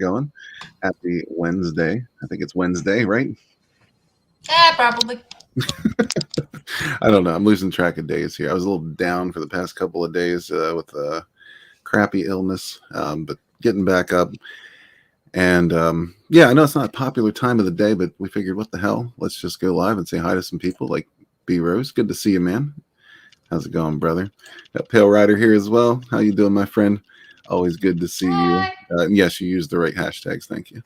going? Happy Wednesday. I think it's Wednesday, right? Yeah, probably. I don't know. I'm losing track of days here. I was a little down for the past couple of days with a crappy illness, but getting back up. And yeah, I know it's not a popular time of the day, but we figured, what the hell? Let's just go live and say hi to some people like B Rose. Good to see you, man. How's it going, brother? Got Pale Rider here as well. How you doing, my friend? Always good to see you. Yes, you used the right hashtags. Thank you.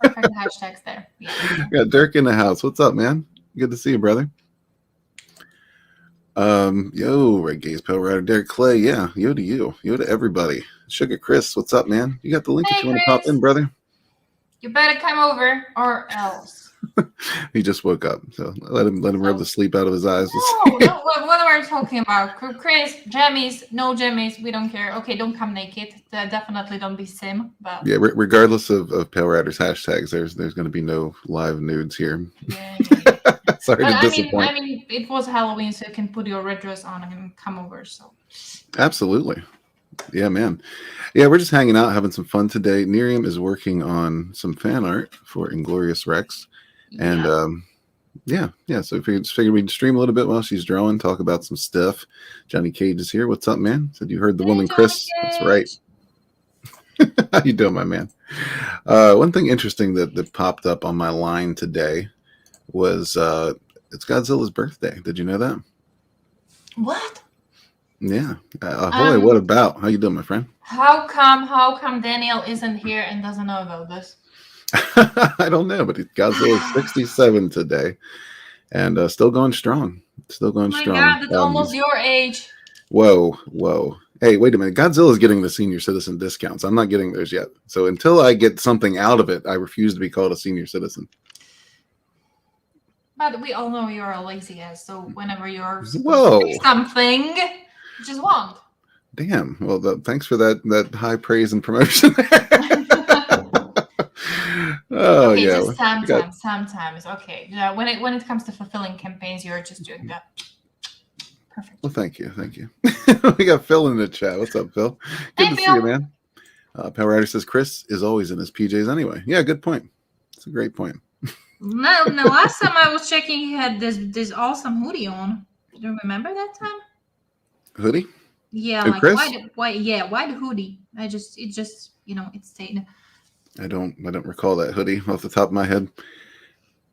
Perfect hashtags there. Yeah. Got Dirk in the house. What's up, man? Good to see you, brother. Yo, Red Gaze, Pale Rider, Derek Clay. Yeah, yo to you. Yo to everybody. Sugar Chris, what's up, man? You got the link if you want to pop in, brother. You better come over or else. He just woke up, so let him rub the sleep out of his eyes. No, what are we talking about? Chris, jammies, no jammies, we don't care. Okay, don't come naked. Definitely don't be sim. But yeah, regardless of Pale Rider's hashtags, there's going to be no live nudes here. Yeah. Sorry to disappoint. I mean, it was Halloween, so you can put your red dress on and come over. So absolutely. Yeah, man. Yeah, we're just hanging out, having some fun today. NyRiam is working on some fan art for Inglorious Rex. And yeah. So we figured we'd stream a little bit while she's drawing, talk about some stuff. Johnny Cage is here. What's up, man? Said you heard the woman, Chris. That's right. How you doing, my man? One thing interesting that popped up on my line today was it's Godzilla's birthday. Did you know that? What? Yeah. Ahoy, what about? How you doing, my friend? How come Daniel isn't here and doesn't know about this? I don't know, but Godzilla's 67 today and still going strong. Still going strong. Oh my God, that's almost your age. Whoa. Hey, wait a minute. Godzilla's getting the senior citizen discounts. I'm not getting those yet. So until I get something out of it, I refuse to be called a senior citizen. But we all know you're a lazy ass, so whenever you're something, just want. Damn. Well, thanks for that high praise and promotion. Oh, okay, yeah. Just sometimes. Okay. Yeah, when it comes to fulfilling campaigns, you're just doing that. Perfect. Well, thank you. We got Phil in the chat. What's up, Phil? Good to see you, man. Power Rider says Chris is always in his PJs anyway. Yeah, good point. It's a great point. No. Last time I was checking, he had this awesome hoodie on. Do you remember that time? Hoodie? Yeah, like Chris? white hoodie. It just it's stayed. I don't recall that hoodie off the top of my head.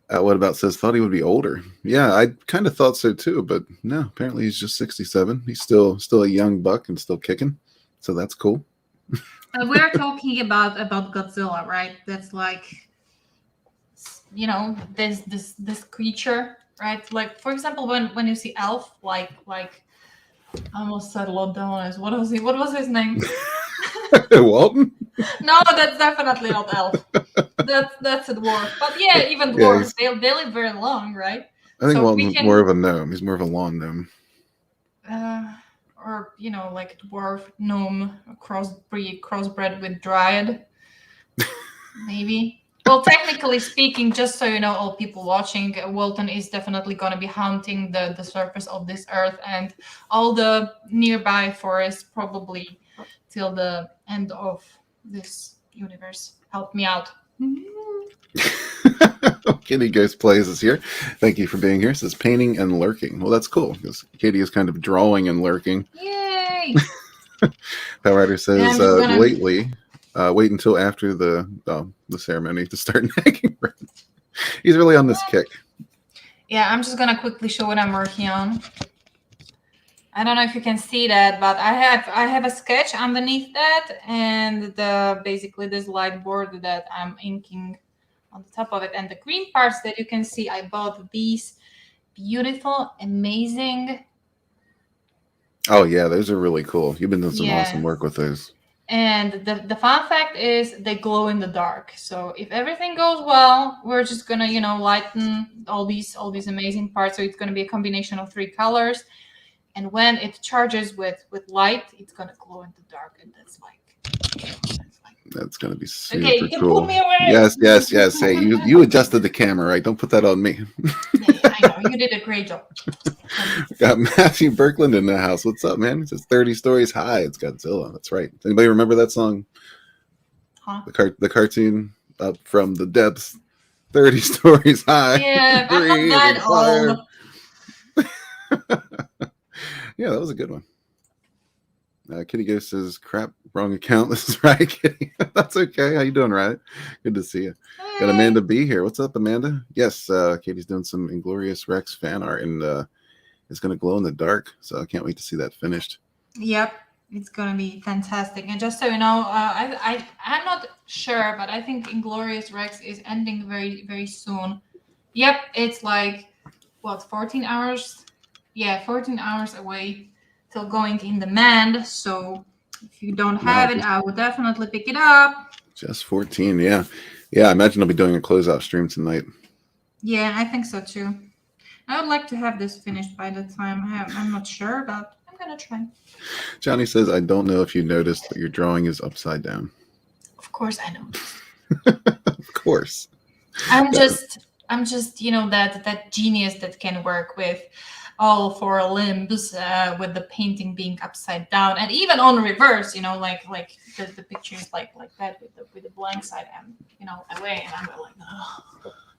What about says thought he would be older? Yeah, I kind of thought so too, but no, apparently he's just 67. He's still a young buck and still kicking, so that's cool. We're talking about Godzilla, right? That's like, this creature, right? Like, for example, when you see Elf, like I almost said Lodonis. What was his name? Walton? No, that's definitely not Elf. That's a dwarf. But yeah, even dwarves, they live very long, right? I think Walton's more of a gnome. He's more of a lawn gnome. Or like dwarf gnome crossbred with dryad. Maybe. Well, technically speaking, just so you know, all people watching, Walton is definitely going to be haunting the surface of this earth and all the nearby forests, probably till the end of this universe. Help me out. Kitty Ghost Plays is here. Thank you for being here. It says painting and lurking. Well, that's cool because Katie is kind of drawing and lurking. Yay! Power Rider says lately, wait until after the ceremony to start nagging. He's really on this kick. Yeah, I'm just gonna quickly show what I'm working on. I don't know if you can see that, but I have a sketch underneath that, and basically this light board that I'm inking on the top of it, and the green parts that you can see. I bought these beautiful, amazing. Oh yeah, those are really cool. You've been doing some awesome work with those. And the fun fact is they glow in the dark. So if everything goes well, we're just gonna lighten all these amazing parts. So it's gonna be a combination of 3 colors. And when it charges with light, it's gonna glow in the dark, and that's gonna be super okay, you can cool. Pull me away. Yes. Hey, you adjusted the camera, right? Don't put that on me. Yeah, I know you did a great job. Got Matthew Berkland in the house. What's up, man? It says 30 stories high. It's Godzilla. That's right. Anybody remember that song? Huh? The cartoon up from the depths, 30 stories high. Yeah, I'm not Breathing that fire. old. Yeah, that was a good one. Kitty Ghost says, "Crap, wrong account." This is Riot Kitty. That's okay. How you doing, Riot? Good to see you. Got Hey. Amanda B here. What's up, Amanda? Yes, Katie's doing some Inglorious Rex fan art, and it's going to glow in the dark. So I can't wait to see that finished. Yep, it's gonna be fantastic. And just so you know, I'm not sure, but I think Inglorious Rex is ending very very soon. Yep, it's like what 14 hours? Yeah, 14 hours away till going in demand. So if you don't Wow, have it, I would definitely pick it up. just 14. Yeah, yeah. I imagine I'll be doing a closeout stream tonight. Yeah, I think so too. I would like to have this finished by the time. I'm not sure, but I'm gonna try. Johnny says, "I don't know if you noticed, but your drawing is upside down." Of course, I know. Of course. I'm just that genius that can work with all four limbs with the painting being upside down and even on reverse, like the picture is like that with the blank side and away, and I'm like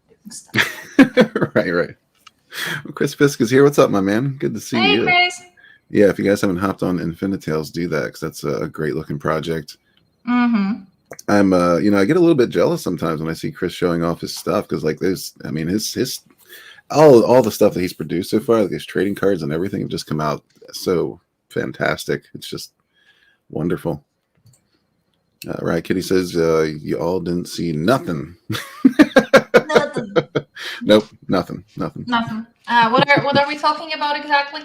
doing stuff. Right. Well, Chris Fisk is here. What's up, my man? Good to see Hey you. Chris. Yeah, if you guys haven't hopped on Infinitales, do that because that's a great looking project. Mm-hmm. I'm I get a little bit jealous sometimes when I see Chris showing off his stuff because like his all the stuff that he's produced so far, like his trading cards and everything have just come out so fantastic. It's just wonderful. Right, Kitty says you all didn't see nothing. Nothing. Nope, nothing. Nothing. What are we talking about exactly?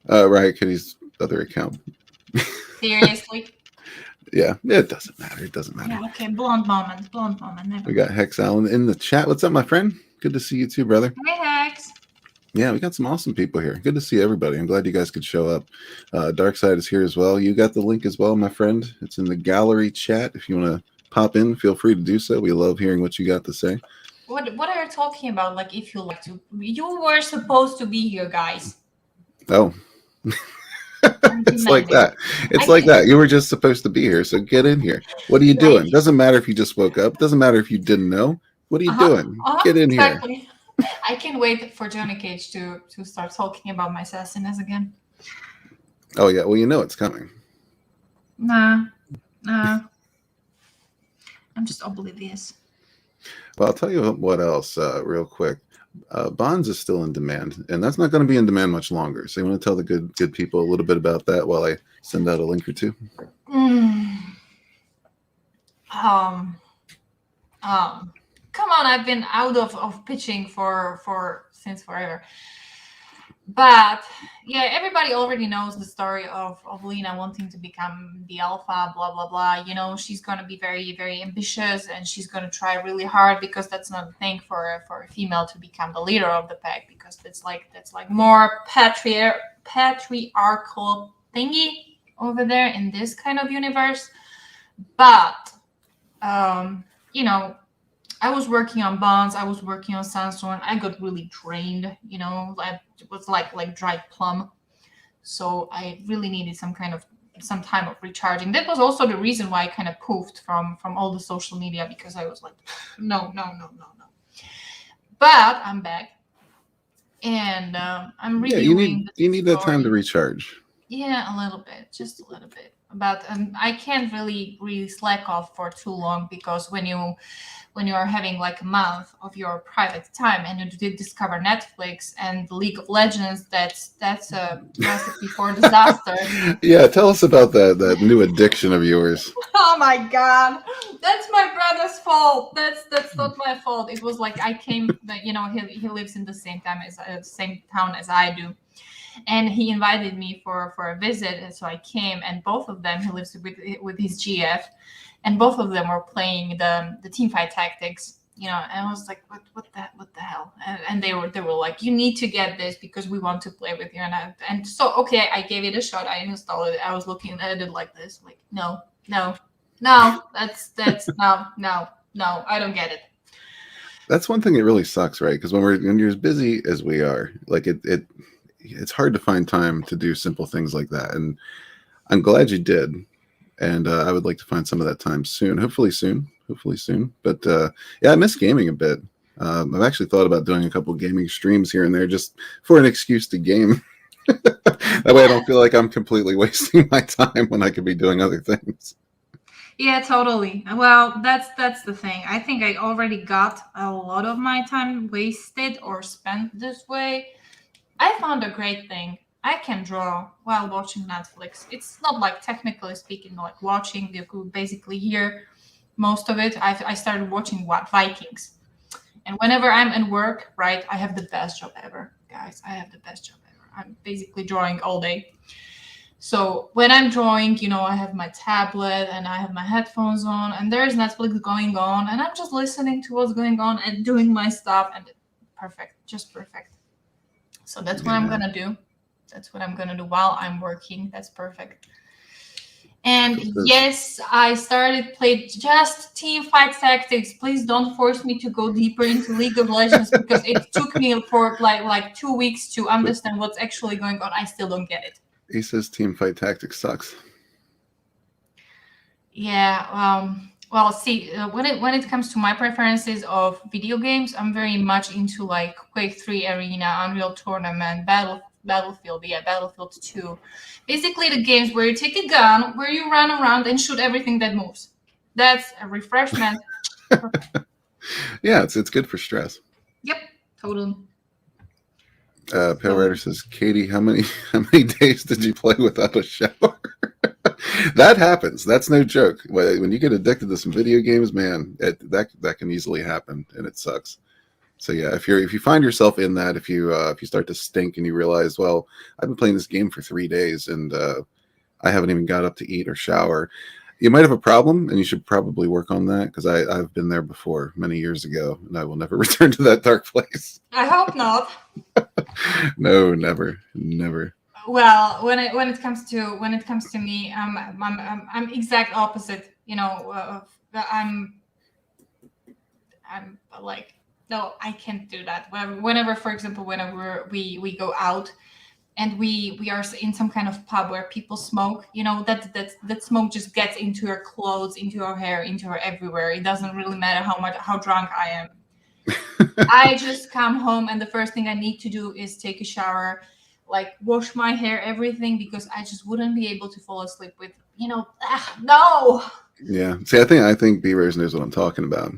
Right, Kitty's other account. Seriously? Yeah, it doesn't matter. It doesn't matter. Yeah, okay. Blonde moment. Never. We got Hex Allen in the chat. What's up, my friend? Good to see you too, brother. Hey Hex. Yeah, we got some awesome people here. Good to see everybody. I'm glad you guys could show up. Darkside is here as well. You got the link as well, my friend. It's in the gallery chat. If you want to pop in, feel free to do so. We love hearing what you got to say. What are you talking about? Like, if you like to, you were supposed to be here, guys. Oh, it's like that. It's like that. You were just supposed to be here, so get in here. What are you doing? Doesn't matter if you just woke up. Doesn't matter if you didn't know. What are you doing? Get in here. I can't wait for Johnny Cage to start talking about my sassiness again. Oh yeah, well you know it's coming. Nah. I'm just oblivious. Well, I'll tell you what else real quick. Bonds is still in demand, and that's not going to be in demand much longer. So you want to tell the good people a little bit about that while I send out a link or two? Come on, I've been out of pitching for since forever. But yeah, everybody already knows the story of Lena wanting to become the alpha, blah blah blah. She's gonna be very very ambitious, and she's gonna try really hard because that's not a thing for a female to become the leader of the pack, because that's like more patriarchal thingy over there in this kind of universe. But I was working on Bonds. I was working on Sunsworn. I got really drained. I was like dried plum. So I really needed some time of recharging. That was also the reason why I kind of poofed from all the social media, because I was like, no. But I'm back, and I'm reviewing. You need that time to recharge. Yeah, a little bit, just a little bit. But I can't really slack off for too long, because when you are having like a month of your private time and you did discover Netflix and League of Legends, that's a recipe for disaster. Yeah, tell us about that new addiction of yours. Oh my God, that's my brother's fault. That's not my fault. It was like I came, he lives in the same town as I do. And he invited me for a visit, and so I came. And both of them, he lives with his GF, and both of them were playing the team fight tactics. And I was like, what the hell? And they were like, you need to get this because we want to play with you. And so okay, I gave it a shot. I installed it. I was looking at it like this, like no, that's no, I don't get it. That's one thing that really sucks, right? Because when you're as busy as we are, like it's hard to find time to do simple things like that. And I'm glad you did, and I would like to find some of that time soon. Hopefully soon. But yeah, I miss gaming a bit. I've actually thought about doing a couple gaming streams here and there just for an excuse to game. That way I don't feel like I'm completely wasting my time when I could be doing other things. Yeah, totally. Well, that's the thing. I think I already got a lot of my time wasted or spent this way. I found a great thing. I can draw while watching Netflix. It's not like technically speaking, like watching. You could basically hear most of it. I started watching Vikings, and whenever I'm at work, right, I have the best job ever, guys. I have the best job ever. I'm basically drawing all day. So when I'm drawing, I have my tablet and I have my headphones on, and there's Netflix going on, and I'm just listening to what's going on and doing my stuff, and perfect, just perfect. So that's what I'm gonna do. That's what I'm gonna do while I'm working. That's perfect. And yes, I started playing just team fight tactics. Please don't force me to go deeper into League of Legends because it took me for like 2 weeks to understand what's actually going on. I still don't get it. He says team fight tactics sucks. Yeah. Well, see, when it comes to my preferences of video games, I'm very much into like Quake 3 Arena, Unreal Tournament, Battlefield 2. Basically, the games where you take a gun, where you run around and shoot everything that moves. That's a refreshment. Yeah, it's good for stress. Yep, totally. Pale Rider says, Katie, how many days did you play without a shower? That happens. That's no joke. When you get addicted to some video games, man, that can easily happen, and it sucks. So yeah, if you find yourself in that, if you start to stink and you realize, well, I've been playing this game for 3 days and I haven't even got up to eat or shower, you might have a problem, and you should probably work on that because I've been there before many years ago, and I will never return to that dark place. I hope not. No, never. Well, when it comes to me, I'm exact opposite. I'm like, no, I can't do that. Whenever, for example, whenever we go out and we are in some kind of pub where people smoke, that smoke just gets into your clothes, into your hair, into your everywhere. It doesn't really matter how drunk I am. I just come home and the first thing I need to do is take a shower, like wash my hair, everything, because I just wouldn't be able to fall asleep with, no. Yeah. See, I think B-Rose knows what I'm talking about.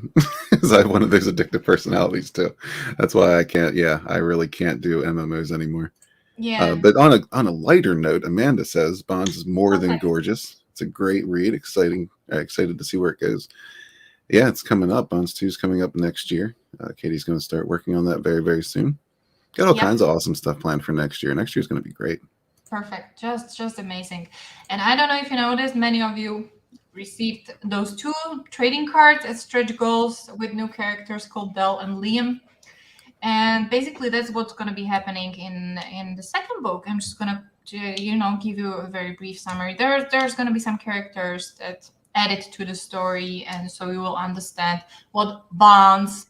Because I have one of those addictive personalities too. That's why I can't. Yeah, I really can't do MMOs anymore. Yeah. But on a lighter note, Amanda says Bonds is more than gorgeous. It's a great read. Excited to see where it goes. Yeah, it's coming up. Bonds 2 is coming up next year. Katie's going to start working on that very, very soon. Got all kinds of awesome stuff planned for next year. Next year is going to be great. Perfect. Just amazing. And I don't know if you noticed, many of you received those 2 trading cards as stretch goals with new characters called Belle and Liam. And basically that's what's going to be happening in the second book. I'm just going to give you a very brief summary. There's going to be some characters that added to the story, and so you will understand what bonds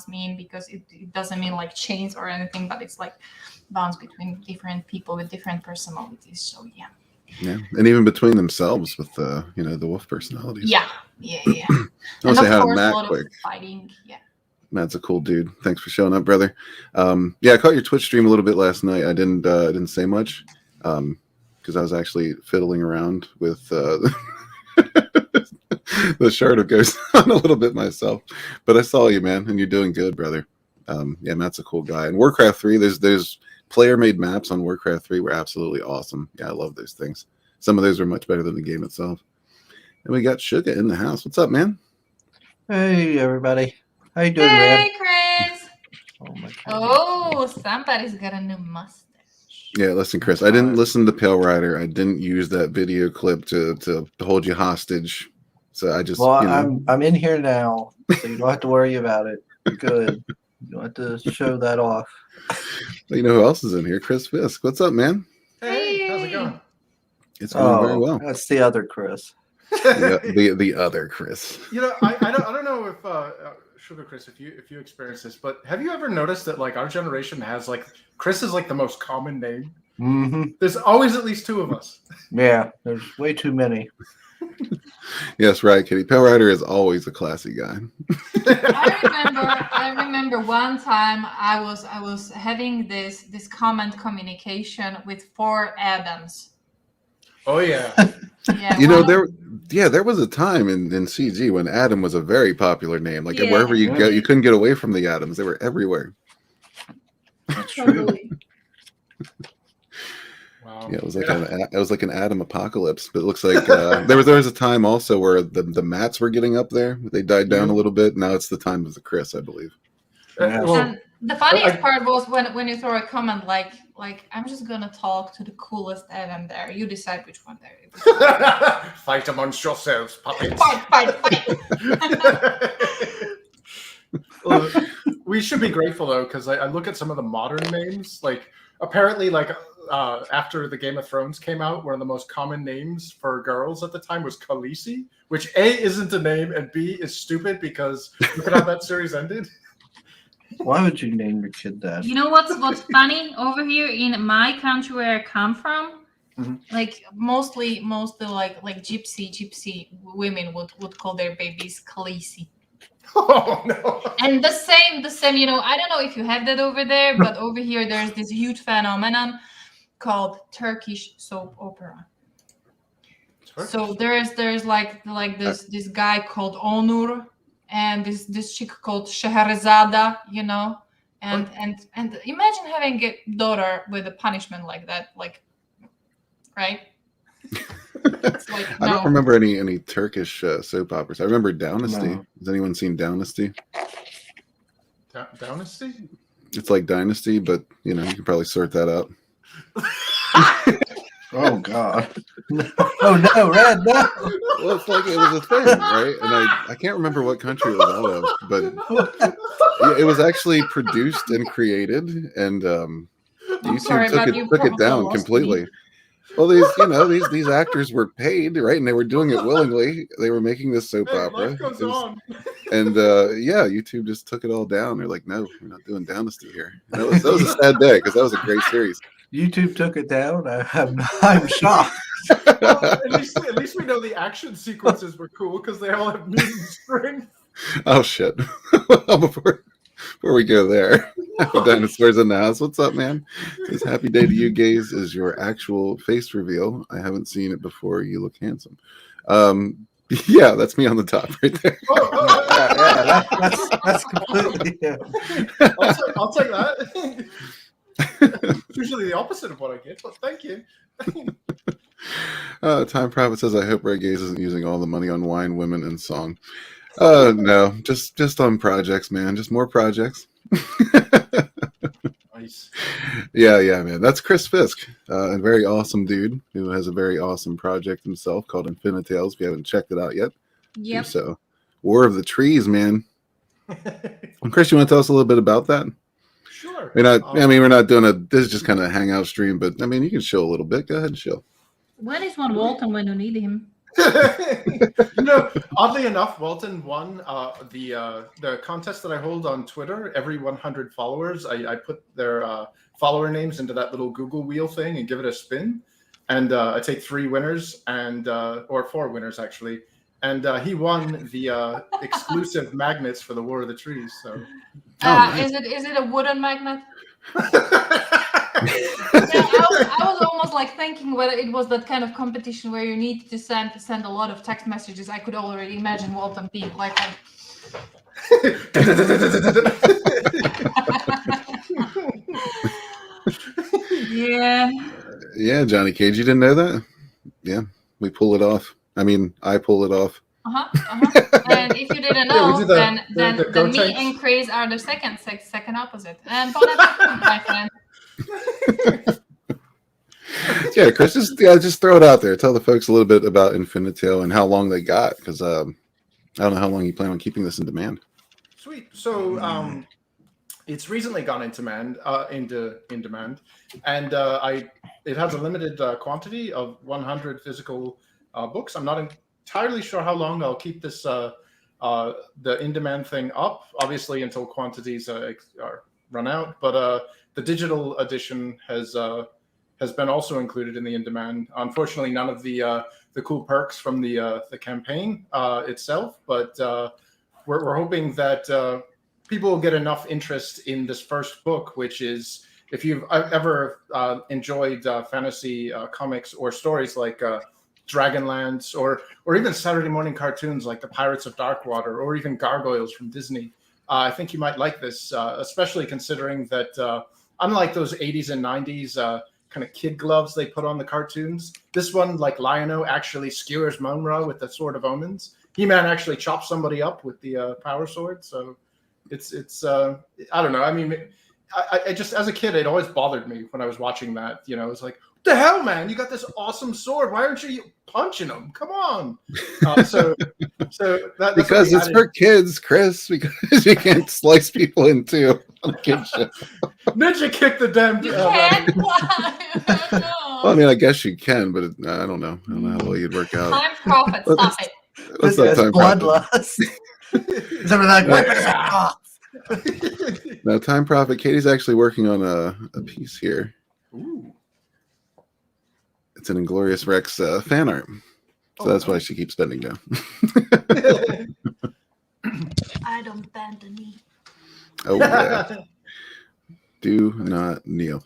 mean, because it doesn't mean like chains or anything, but it's like bonds between different people with different personalities. So yeah, and even between themselves with the wolf personalities. Yeah. I'll say hi to Matt quick. Fighting. Yeah, Matt's a cool dude. Thanks for showing up, brother. I caught your Twitch stream a little bit last night. I didn't say much because I was actually fiddling around with the shard of Ghost on a little bit myself, but I saw you, man, and you're doing good, brother. Matt's a cool guy. And Warcraft 3, there's player-made maps on Warcraft 3 were absolutely awesome. Yeah, I love those things. Some of those are much better than the game itself. And we got Sugar in the house. What's up, man? Hey, everybody. How you doing, Hey, man? Chris. Oh my God. Somebody's got a new mustache. Yeah, listen, Chris. I didn't listen to Pale Rider. I didn't use that video clip to hold you hostage. So I just I'm in here now, so you don't have to worry about it. You're good. You don't have to show that off. You know who else is in here? Chris Fisk. What's up, man? Hey, how's it going? It's going very well. That's the other Chris. the other Chris. I don't know if Sugar Chris, if you experience this, but have you ever noticed that like our generation has like Chris is like the most common name? Mm-hmm. There's always at least two of us. Yeah, there's way too many. Yes, right, Kitty. Pale Rider is always a classy guy. I remember one time I was having this comment communication with 4 Adams. Oh yeah. Yeah, You know, one of- there was a time in CG when Adam was a very popular name. Like Yeah. wherever you go, you couldn't get away from the Adams. They were everywhere. That's true. totally. Wow. Yeah, it was like an Adam apocalypse. But it looks like there was a time also where the mats were getting up there. They died down a little bit. Now it's the time of the Chris, I believe. Yeah. Well, And the funniest part was when you throw a comment like I'm just gonna talk to the coolest Adam there. You decide which one there. fight amongst yourselves, puppets. Fight. Well, we should be grateful though, because I look at some of the modern names. Like apparently, after the Game of Thrones came out, one of the most common names for girls at the time was Khaleesi, which A isn't a name and B is stupid because look at how that series ended. Why would you name your kid that? You know what's funny over here in my country where I come from? Like mostly like gypsy women would call their babies Khaleesi. Oh no! And the same, I don't know if you have that over there, but over here there's this huge phenomenon called Turkish soap opera. So there's like this guy called Onur and this chick called Scheherazade, and imagine having a daughter with a punishment like that, right? It's like, I don't remember any Turkish soap operas. I remember Dynasty. No. Has anyone seen Dynasty? Dynasty? It's like Dynasty, but you can probably sort that out. Oh God! Oh no, Red! No. Well, it's like it was a thing, right? And I can't remember what country it was out of, but it was actually produced and created, and YouTube took it down completely. Well, these actors were paid, right, and they were doing it willingly. They were making this soap opera, Life goes on. and YouTube just took it all down. They're like, "No, we're not doing Dynasty here." And that was a sad day because that was a great series. YouTube took it down. I'm shocked. Well, at least we know the action sequences were cool because they all have mutant strength. Oh shit! Well, before we go there, dinosaurs in the house. What's up, man? This happy day to you, gays, is your actual face reveal. I haven't seen it before. You look handsome. Yeah, that's me on the top right there. Yeah, that's completely. Yeah. I'll take that. It's usually the opposite of what I get, but thank you. Time Prophet says, I hope Red Gaze isn't using all the money on wine, women, and song. No, just on projects, man. Just more projects. Nice. Yeah, man. That's Chris Fisk, a very awesome dude who has a very awesome project himself called Infinitales. If you haven't checked it out yet, Yep. So, War of the Trees, man. And Chris, you want to tell us a little bit about that? Sure. We're not doing this is just kind of hangout stream, but I mean, you can show a little bit. Go ahead and show. When is one Walton when you need him? Oddly enough, Walton won the contest that I hold on Twitter. Every 100 followers, I put their follower names into that little Google wheel thing and give it a spin, and I take 3 winners or 4 winners actually, and he won the exclusive magnets for the War of the Trees. So, nice. Is it a wooden magnet? I was almost like thinking whether it was that kind of competition where you need to send a lot of text messages. I could already imagine Walton being like Yeah, Johnny Cage, you didn't know that? Yeah, we pull it off. I mean, I pull it off. And if you didn't know, then me and Chris are the second opposite. And bon appetit, my friend. Yeah, Chris, just throw it out there. Tell the folks a little bit about Infinitale and how long they got, because I don't know how long you plan on keeping this in demand. Sweet. So it's recently gone into demand, and it has a limited quantity of 100 physical books. I'm not entirely sure how long I'll keep this the in-demand thing up, obviously until quantities are run out. But the digital edition has been also included in the in-demand. Unfortunately, none of the cool perks from the campaign itself, but we're hoping that people will get enough interest in this first book, which is, if you've ever enjoyed fantasy comics or stories like Dragonlance or even Saturday morning cartoons like the Pirates of Darkwater or even Gargoyles from Disney, I think you might like this, especially considering that unlike those 80s and 90s kind of kid gloves they put on the cartoons, this one, like Lion-O, actually skewers Monra with the Sword of Omens. He-Man actually chops somebody up with the power sword. So it's I don't know. I mean, I just, as a kid, it always bothered me when I was watching that. You know, it was like, what the hell, man? You got this awesome sword. Why aren't you punching him? Come on. So that's because it's for kids, Chris. Because you can't slice people in two on a kid show. Ninja kick the damn. You can't. No. Well, I mean, I guess you can, but I don't know. I don't know how well you'd work out. Time Prophet, stop it. What's that time prophet? Bloodlust. Something like what? No, time prophet. Katie's actually working on a piece here. Ooh. It's an Inglorious Rex fan art. So that's why she keeps bending down. I don't bend the knee. Oh, yeah. Do not kneel.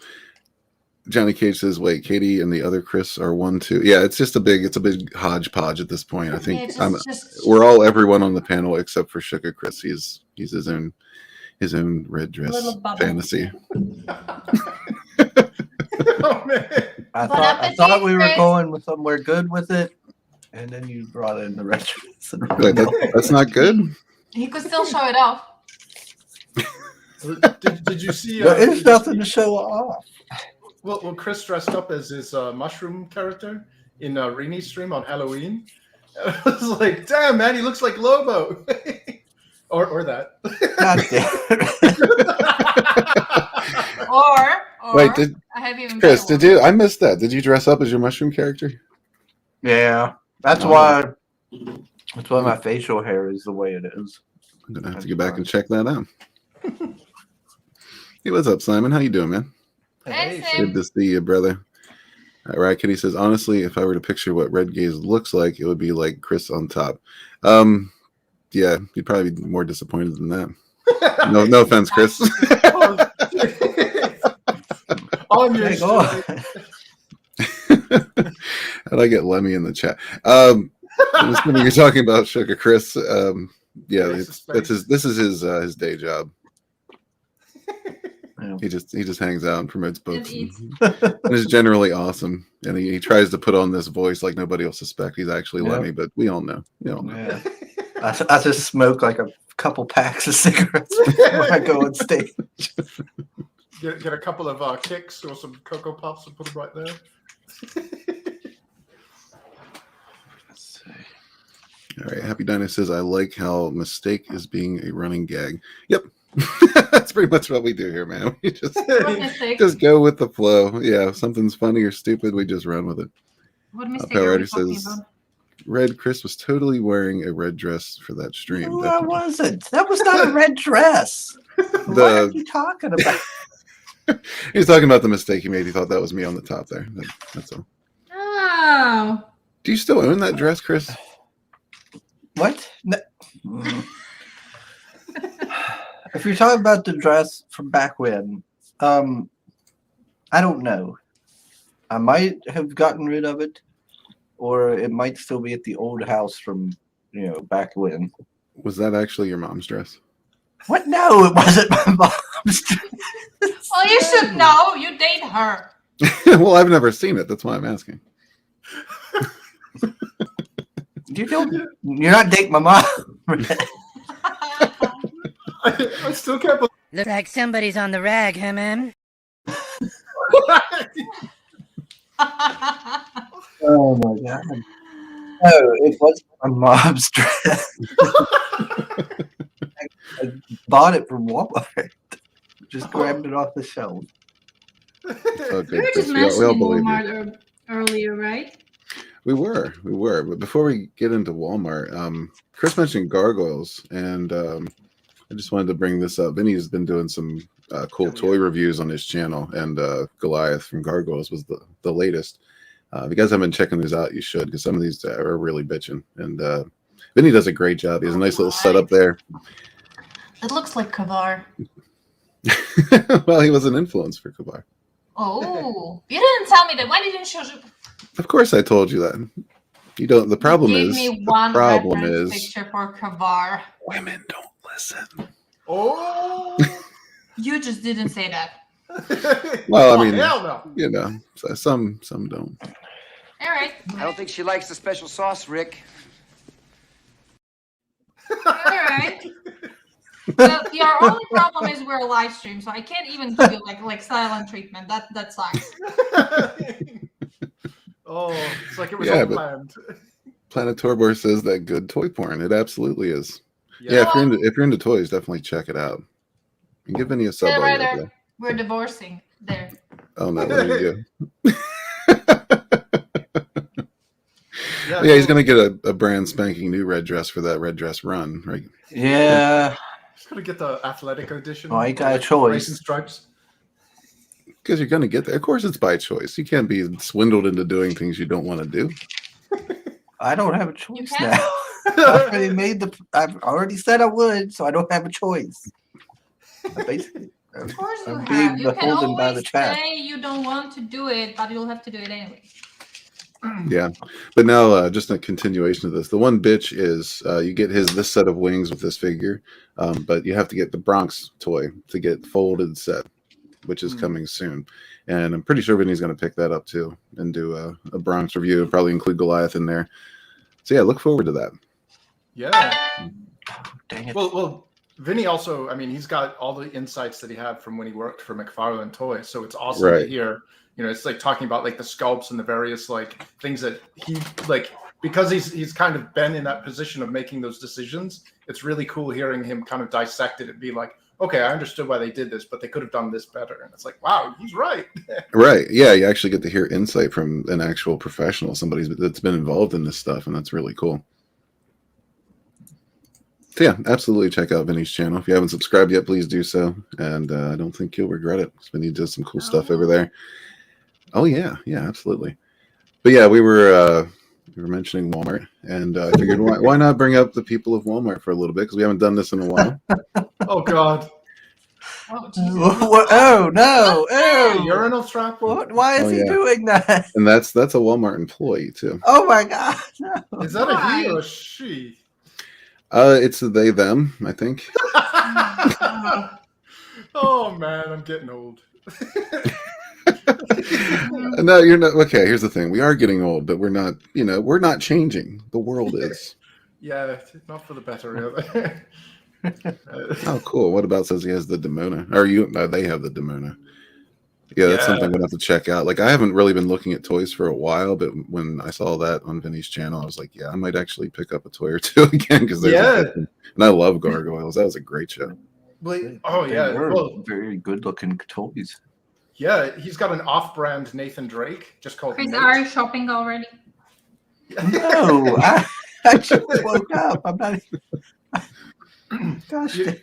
Johnny Cage says, wait, Katie and the other Chris are 1, 2. Yeah, it's a big hodgepodge at this point. I think we're all everyone on the panel except for Sugar Chris. He's his own red dress fantasy. Oh, man. I thought we were going with somewhere good with it, and then you brought in the red dress. Wait, that's not good? He could still show it off. Did you see? There is nothing to show off. Well, Chris dressed up as his mushroom character in Rini's stream on Halloween. I was like, damn, man, he looks like Lobo. or that. God damn. Or Wait, I have even Chris, better did you? I missed that. Did you dress up as your mushroom character? Yeah, that's why my facial hair is the way it is. I'm gonna have to get back and check that out. Hey, what's up, Simon? How you doing, man? Hey, Good to see you, brother. All right, Kitty says, honestly, if I were to picture what Red Gaze looks like, it would be like Chris on top. Yeah, you'd probably be more disappointed than that. No offense, Chris. On your How'd I get Lemmy in the chat? I'm assuming you're talking about Sugar Chris. Yeah, this is his day job. He just hangs out and promotes books and is generally awesome. And he tries to put on this voice like nobody will suspect he's actually Lemmy, but we all know. Yeah. I just smoke like a couple packs of cigarettes before I go on stage. Get a couple of kicks or some Cocoa Puffs and put them right there. Let's see. All right, Happy Dino says, I like how mistake is being a running gag. Yep. That's pretty much what we do here, man. We just go with the flow. Yeah, if something's funny or stupid, we just run with it. What mistake are you talking about? Red Chris was totally wearing a red dress for that stream. No, I wasn't. That was not a red dress. What are you talking about? He's talking about the mistake he made. He thought that was me on the top there. That's all. Oh. Do you still own that dress, Chris? What? No. If you're talking about the dress from back when, I don't know. I might have gotten rid of it, or it might still be at the old house from, back when. Was that actually your mom's dress? What? No, it wasn't my mom's dress. Well, you should know. You date her. Well, I've never seen it. That's why I'm asking. You're not dating my mom. I still can't believe. Looks like somebody's on the rag, huh, man? Oh my god! No, it wasn't my mom's dress. I bought it from Walmart. Just grabbed it off the shelf. Okay, We were just we mentioning all believe you. Walmart earlier, right? We were. But before we get into Walmart, Chris mentioned gargoyles, and I just wanted to bring this up. Vinny's been doing some cool toy reviews on his channel, and Goliath from Gargoyles was the latest. If you guys haven't been checking these out, you should, because some of these are really bitching. And Vinny does a great job. He has a nice little setup there. It looks like Kavar. Well, he was an influence for Kavar. Oh, you didn't tell me that. Why didn't you show? Of course, I told you that. You don't. The problem Give is. me one the problem reference is. picture for Kavar. Women don't listen. Oh. You just didn't say that. Well, I mean, hell no. you know, some don't. All right. I don't think she likes the special sauce, Rick. All right. Well, your only problem is we're a live stream, so I can't even give you like silent treatment. That sucks. Oh, it's like it was Yeah, all but- planned. Planet Torbor says that good toy porn. It absolutely is. Yeah, if you're into toys, definitely check it out. And give Vinny a sub. Yeah, while right you're up there. We're divorcing. There. Oh no, there you go. Yeah, Yeah, he's gonna get a brand spanking new red dress for that red dress run, right? Yeah. He's gonna get the athletic edition. Oh, I got a like choice. Racing stripes. Because you're gonna get there. Of course, it's by choice. You can't be swindled into doing things you don't want to do. I don't have a choice can. now. I've already said I would, so I don't have a choice. Basically, Of course you I'm have. being You can beholden by the always chat. say you don't want to do it, but you'll have to do it anyway. Yeah, but now just a continuation of this. The one bitch is you get this set of wings with this figure, but you have to get the Bronx toy to get folded set, which is coming soon. And I'm pretty sure Vinny's going to pick that up too and do a Bronx review. Probably include Goliath in there. So yeah, look forward to that. Yeah. Dang it. Well, Vinny also, I mean, he's got all the insights that he had from when he worked for McFarlane Toys. So it's awesome Right. to hear. You know, it's like talking about like the sculpts and the various like things that he like, because he's kind of been in that position of making those decisions. It's really cool hearing him kind of dissect it and be like, okay, I understood why they did this, but they could have done this better. And it's like, wow, he's right. Right. Yeah, you actually get to hear insight from an actual professional, somebody that's been involved in this stuff, and that's really cool. So yeah, absolutely check out Vinny's channel. If you haven't subscribed yet, please do so. And I don't think you'll regret it. Vinny does some cool stuff over there. Oh yeah, yeah, absolutely. But yeah, we were mentioning Walmart, and I figured why not bring up the people of Walmart for a little bit, because we haven't done this in a while. Oh God. Oh, Jesus. Oh no! Oh, Urinal trap. why is Oh, he yeah. doing that? And that's a Walmart employee too. Oh my God! No. Is that a he or Why? a she? It's a they them, I think. Oh man, I'm getting old. No, you're not. Okay, here's the thing: we are getting old, but we're not. You know, we're not changing. The world is. Yeah, not for the better. Really. Oh, cool. What about says he has the Demona? Or you? No, they have the Demona. Yeah, that's Yeah. something we'll have to check out. Like, I haven't really been looking at toys for a while, but when I saw that on Vinny's channel, I was like, yeah, I might actually pick up a toy or two again, because there's and I love Gargoyles. That was a great show. Oh They yeah. were Well, very good-looking toys. yeah. He's got an off-brand Nathan Drake, just called. Chris, Nate. are you shopping already? No, I just woke up. I'm not. Gosh, You-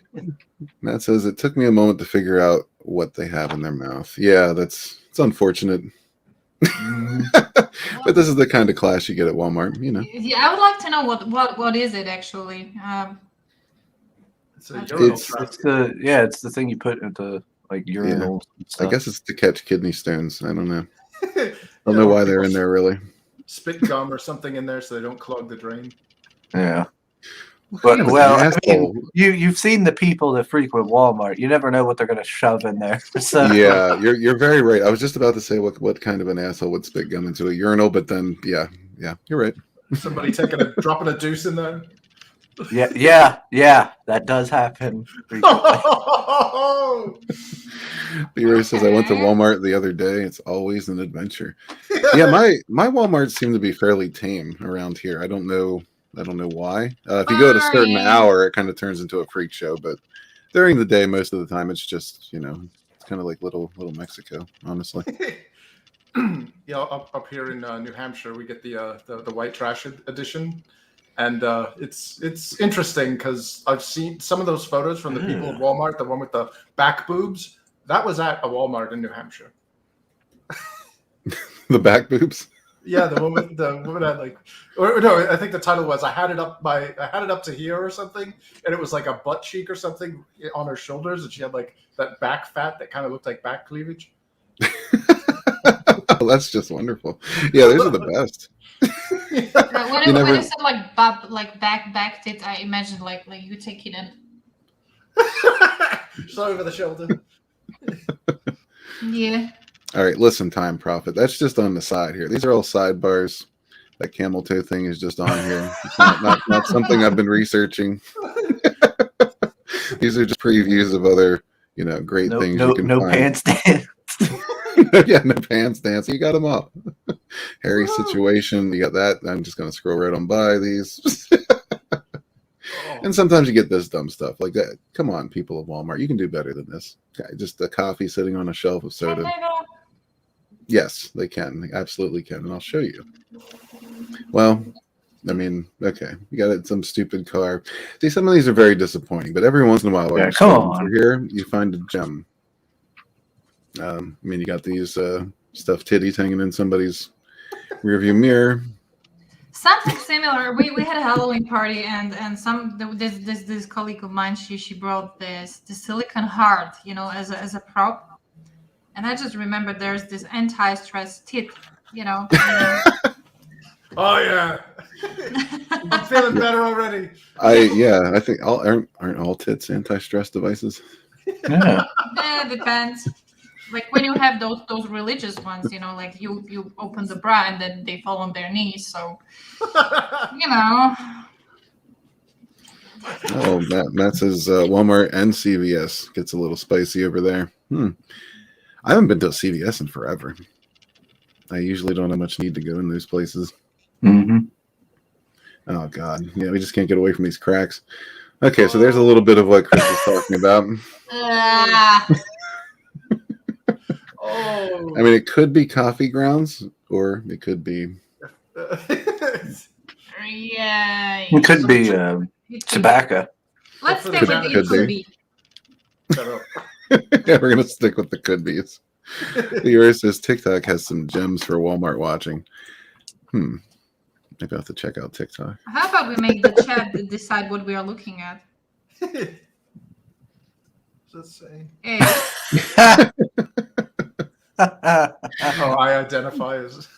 Matt says it took me a moment to figure out what they have in their mouth. Yeah, it's unfortunate. But this is the kind of class you get at Walmart, you know. Yeah, I would like to know what is it actually. It's a urinal It's- trap. it's the thing you put at the like urinals. and I stuff. guess it's to catch kidney stones. I don't know. I I don't know why they're in there, really. Spit gum or something in there so they don't clog the drain. Yeah. Kind But of an well, I asshole. mean, you've seen the people that frequent Walmart. You never know what they're going to shove in there. So Yeah, you're very right. I was just about to say what kind of an asshole would spit gum into a urinal, but then yeah, you're right. Somebody dropping a deuce in there. yeah, that does happen. B-Ray says I went to Walmart the other day. It's always an adventure. Yeah, my Walmarts seem to be fairly tame around here. I don't know why. If you go at a certain hour, it kind of turns into a freak show. But during the day, most of the time, it's just it's kind of like little Mexico, honestly. Yeah, up here in New Hampshire, we get the white trash edition, And it's interesting because I've seen some of those photos from the people of Walmart, the one with the back boobs. That was at a Walmart in New Hampshire. The back boobs. Yeah, the woman had like, or no, I think the title was I had it up to here or something, and it was like a butt cheek or something on her shoulders, and she had like that back fat that kind of looked like back cleavage. That's just wonderful. Yeah, those are the best. When you said like back tit, I imagined like you taking it. Just over the shoulder. Yeah. All right, listen, Time Prophet. That's just on the side here. These are all sidebars. That camel toe thing is just on here. It's not something I've been researching. These are just previews of other, great things you can find. No pants dance. Yeah, no pants dance. You got them all. Hairy situation. You got that. I'm just going to scroll right on by these. And sometimes you get this dumb stuff like that. Come on, people of Walmart. You can do better than this. Okay, just a coffee sitting on a shelf of soda. Yes, they can. They absolutely can. And I'll show you. Well, I mean, okay. You got some stupid car. See, some of these are very disappointing, but every once in a while, while you're scrolling through here, you find a gem. I mean, you got these stuffed titties hanging in somebody's rearview mirror. Something similar. We had a Halloween party, and this colleague of mine, she brought this silicone heart, as a prop. And I just remember there's this anti-stress tit, Oh yeah, I'm feeling better already. I think aren't all tits anti-stress devices? Yeah. Yeah, depends. Like when you have those religious ones, like you open the bra and then they fall on their knees. So, Oh, Matt says Walmart and CVS gets a little spicy over there. I haven't been to a CVS in forever. I usually don't have much need to go in those places. Mm-hmm. Oh God, yeah, we just can't get away from these cracks. Okay, so there's a little bit of what Chris was talking about. Oh. I mean, it could be coffee grounds, or it could be. Yeah. It could be tobacco. Let's stay with it. Could be. Yeah, we're gonna stick with the could be's. Yours says TikTok has some gems for Walmart watching. Maybe I'll have to check out TikTok. How about we make the chat decide what we are looking at? Just saying. Hey. Oh, I identify as.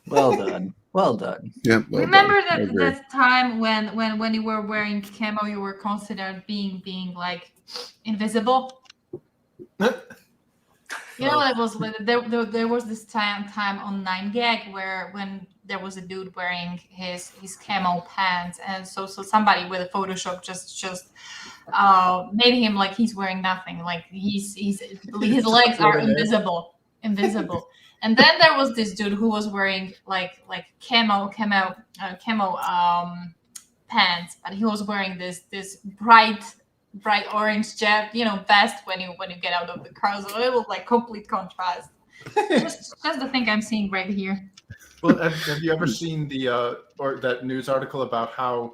Well done. Well done. Yeah. Well Remember done. that time when you were wearing camo, you were considered being like invisible. It was there was this time on 9gag when there was a dude wearing his camo pants, and so somebody with a Photoshop just made him like he's wearing nothing, like his legs are invisible. And then there was this dude who was wearing like camo pants, but he was wearing this bright orange vest when you get out of the car. So it was like complete contrast. just the thing I'm seeing right here. Well, have you ever seen or that news article about how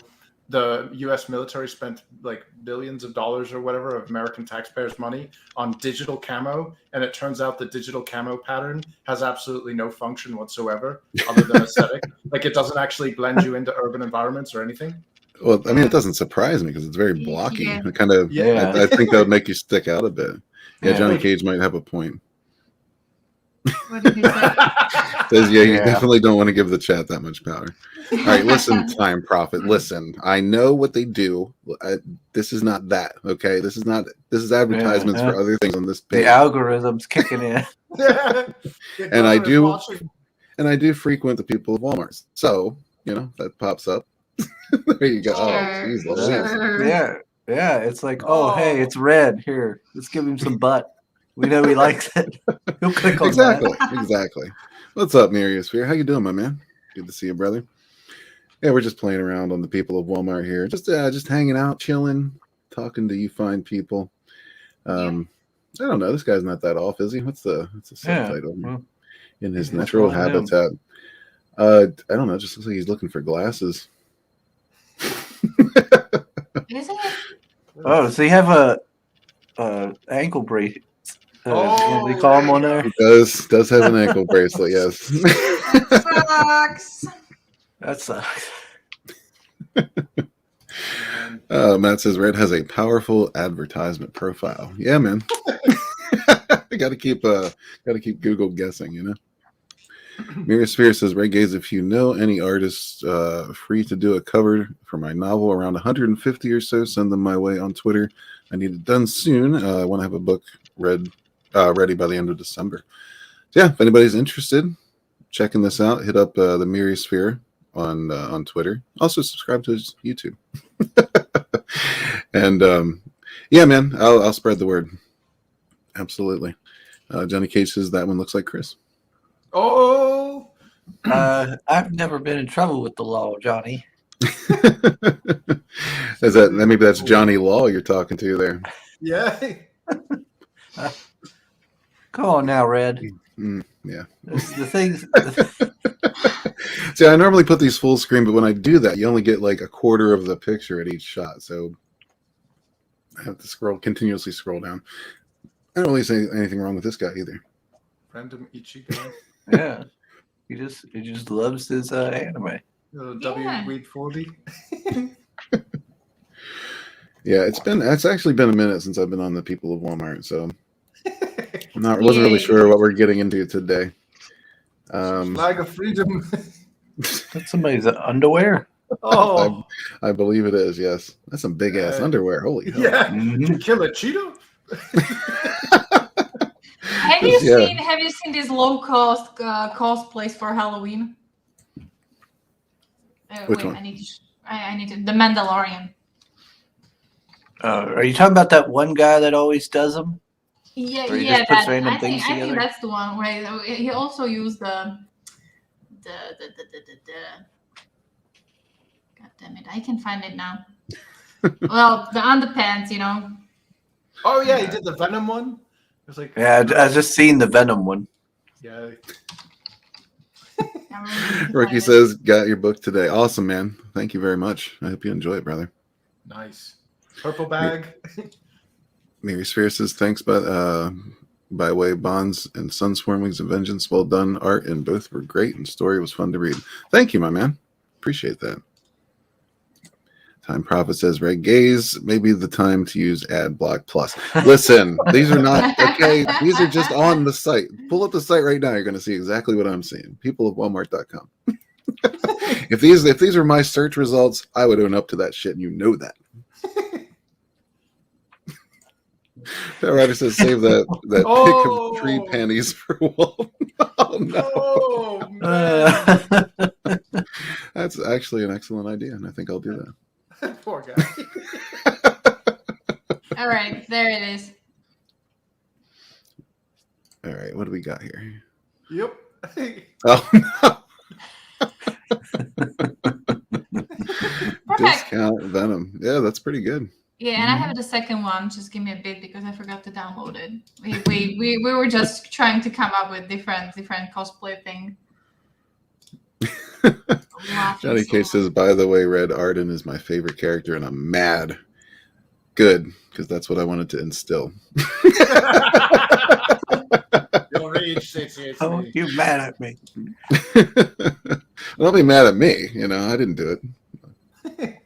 the U.S. military spent like billions of dollars or whatever of American taxpayers' money on digital camo, and it turns out the digital camo pattern has absolutely no function whatsoever other than aesthetic. Like it doesn't actually blend you into urban environments or anything. Well, I mean, it doesn't surprise me because it's very blocky. Yeah. It kind of, I think that would make you stick out a bit. Yeah, Johnny Cage might have a point. What did he say? Says, you definitely don't want to give the chat that much power. All right, listen, Time Prophet. Listen, I know what they do. This is not that, okay? This is advertisements for other things on this page. The algorithm's kicking in. And I do frequent the people of Walmart. So, that pops up. There you go. Sure. Oh, geez, Louise. Yeah. It's like, hey, it's red. Here, let's give him some butt. We know he likes it. He'll click on Exactly. What's up, Neriosphere? How you doing, my man? Good to see you, brother. Yeah, we're just playing around on the people of Walmart here. Just hanging out, chilling, talking to you fine people. I don't know. This guy's not that off, is he? What's the subtitle? Well, in his natural habitat. I don't know. Just looks like he's looking for glasses. Is it? Oh, so you have a ankle brace. What do they call them on there? He does have an ankle bracelet, yes. Sucks. That sucks. Matt says Red has a powerful advertisement profile. Yeah, man. gotta keep Google guessing, you know. Mirasphere says Red Gaze, if you know any artists free to do a cover for my novel, around 150 or so, send them my way on Twitter. I need it done soon. I want to have a book ready by the end of December. So yeah, if anybody's interested, checking this out, hit up the Mirasphere on Twitter. Also subscribe to his YouTube. And yeah, man, I'll spread the word. Absolutely. Johnny Cage says that one looks like Chris. Oh, I've never been in trouble with the law, Johnny. Is that maybe that's Johnny Law you're talking to there? yeah. Come on now, Red. Yeah. The things. See, I normally put these full screen, but when I do that, you only get like a quarter of the picture at each shot. So I have to continuously scroll down. I don't really see anything wrong with this guy either. Random Ichigo. Yeah, he just loves his anime. W Weed 40. Yeah, it's actually been a minute since I've been on the People of Walmart, so wasn't really sure what we're getting into today. Flag of freedom. That's somebody's underwear. Oh, I believe it is. Yes, that's some big ass underwear. Holy hell! yeah. Mhm. To kill a Cheeto. Have you seen these low cost cosplays for Halloween? Which one? I need to. The Mandalorian. Are you talking about that one guy that always does them? Yeah, Or he yeah. just puts That, random I think things together? that's the one. Right. He also used the. God damn it! I can find it now. Well, the underpants, you know. Oh yeah, he did the Venom one. It was like Yeah, I just seen the Venom one. yeah. Ricky says, "Got your book today. Awesome, man. Thank you very much. I hope you enjoy it, brother." Nice. Purple bag. Mary Sphere says, "Thanks, by way Bonds and Sunsworn Wings of Vengeance. Well done. Art and both were great, and story was fun to read. Thank you, my man. Appreciate that." Time Prophet says, Red Gaze, maybe the time to use Ad Block Plus. Listen, these are not, okay, these are just on the site. Pull up the site right now. You're going to see exactly what I'm seeing. Peopleofwalmart.com. If these were my search results, I would own up to that shit, and you know that. That writer says, save that pick of tree panties for Wolf. Oh, no. Oh, man. That's actually an excellent idea, and I think I'll do that. Poor guy. All right, there it is. All right, what do we got here? Yep. Oh, no. Discount Venom. Yeah, that's pretty good. Yeah, and I have the second one. Just give me a bit because I forgot to download it. We were just trying to come up with different cosplay thing. Johnny Cage says, by the way, Red Arden is my favorite character, and I'm mad. Good, because that's what I wanted to instill. Your rage satiates Oh, me. you mad at me? Don't be mad at me. You know, I didn't do it.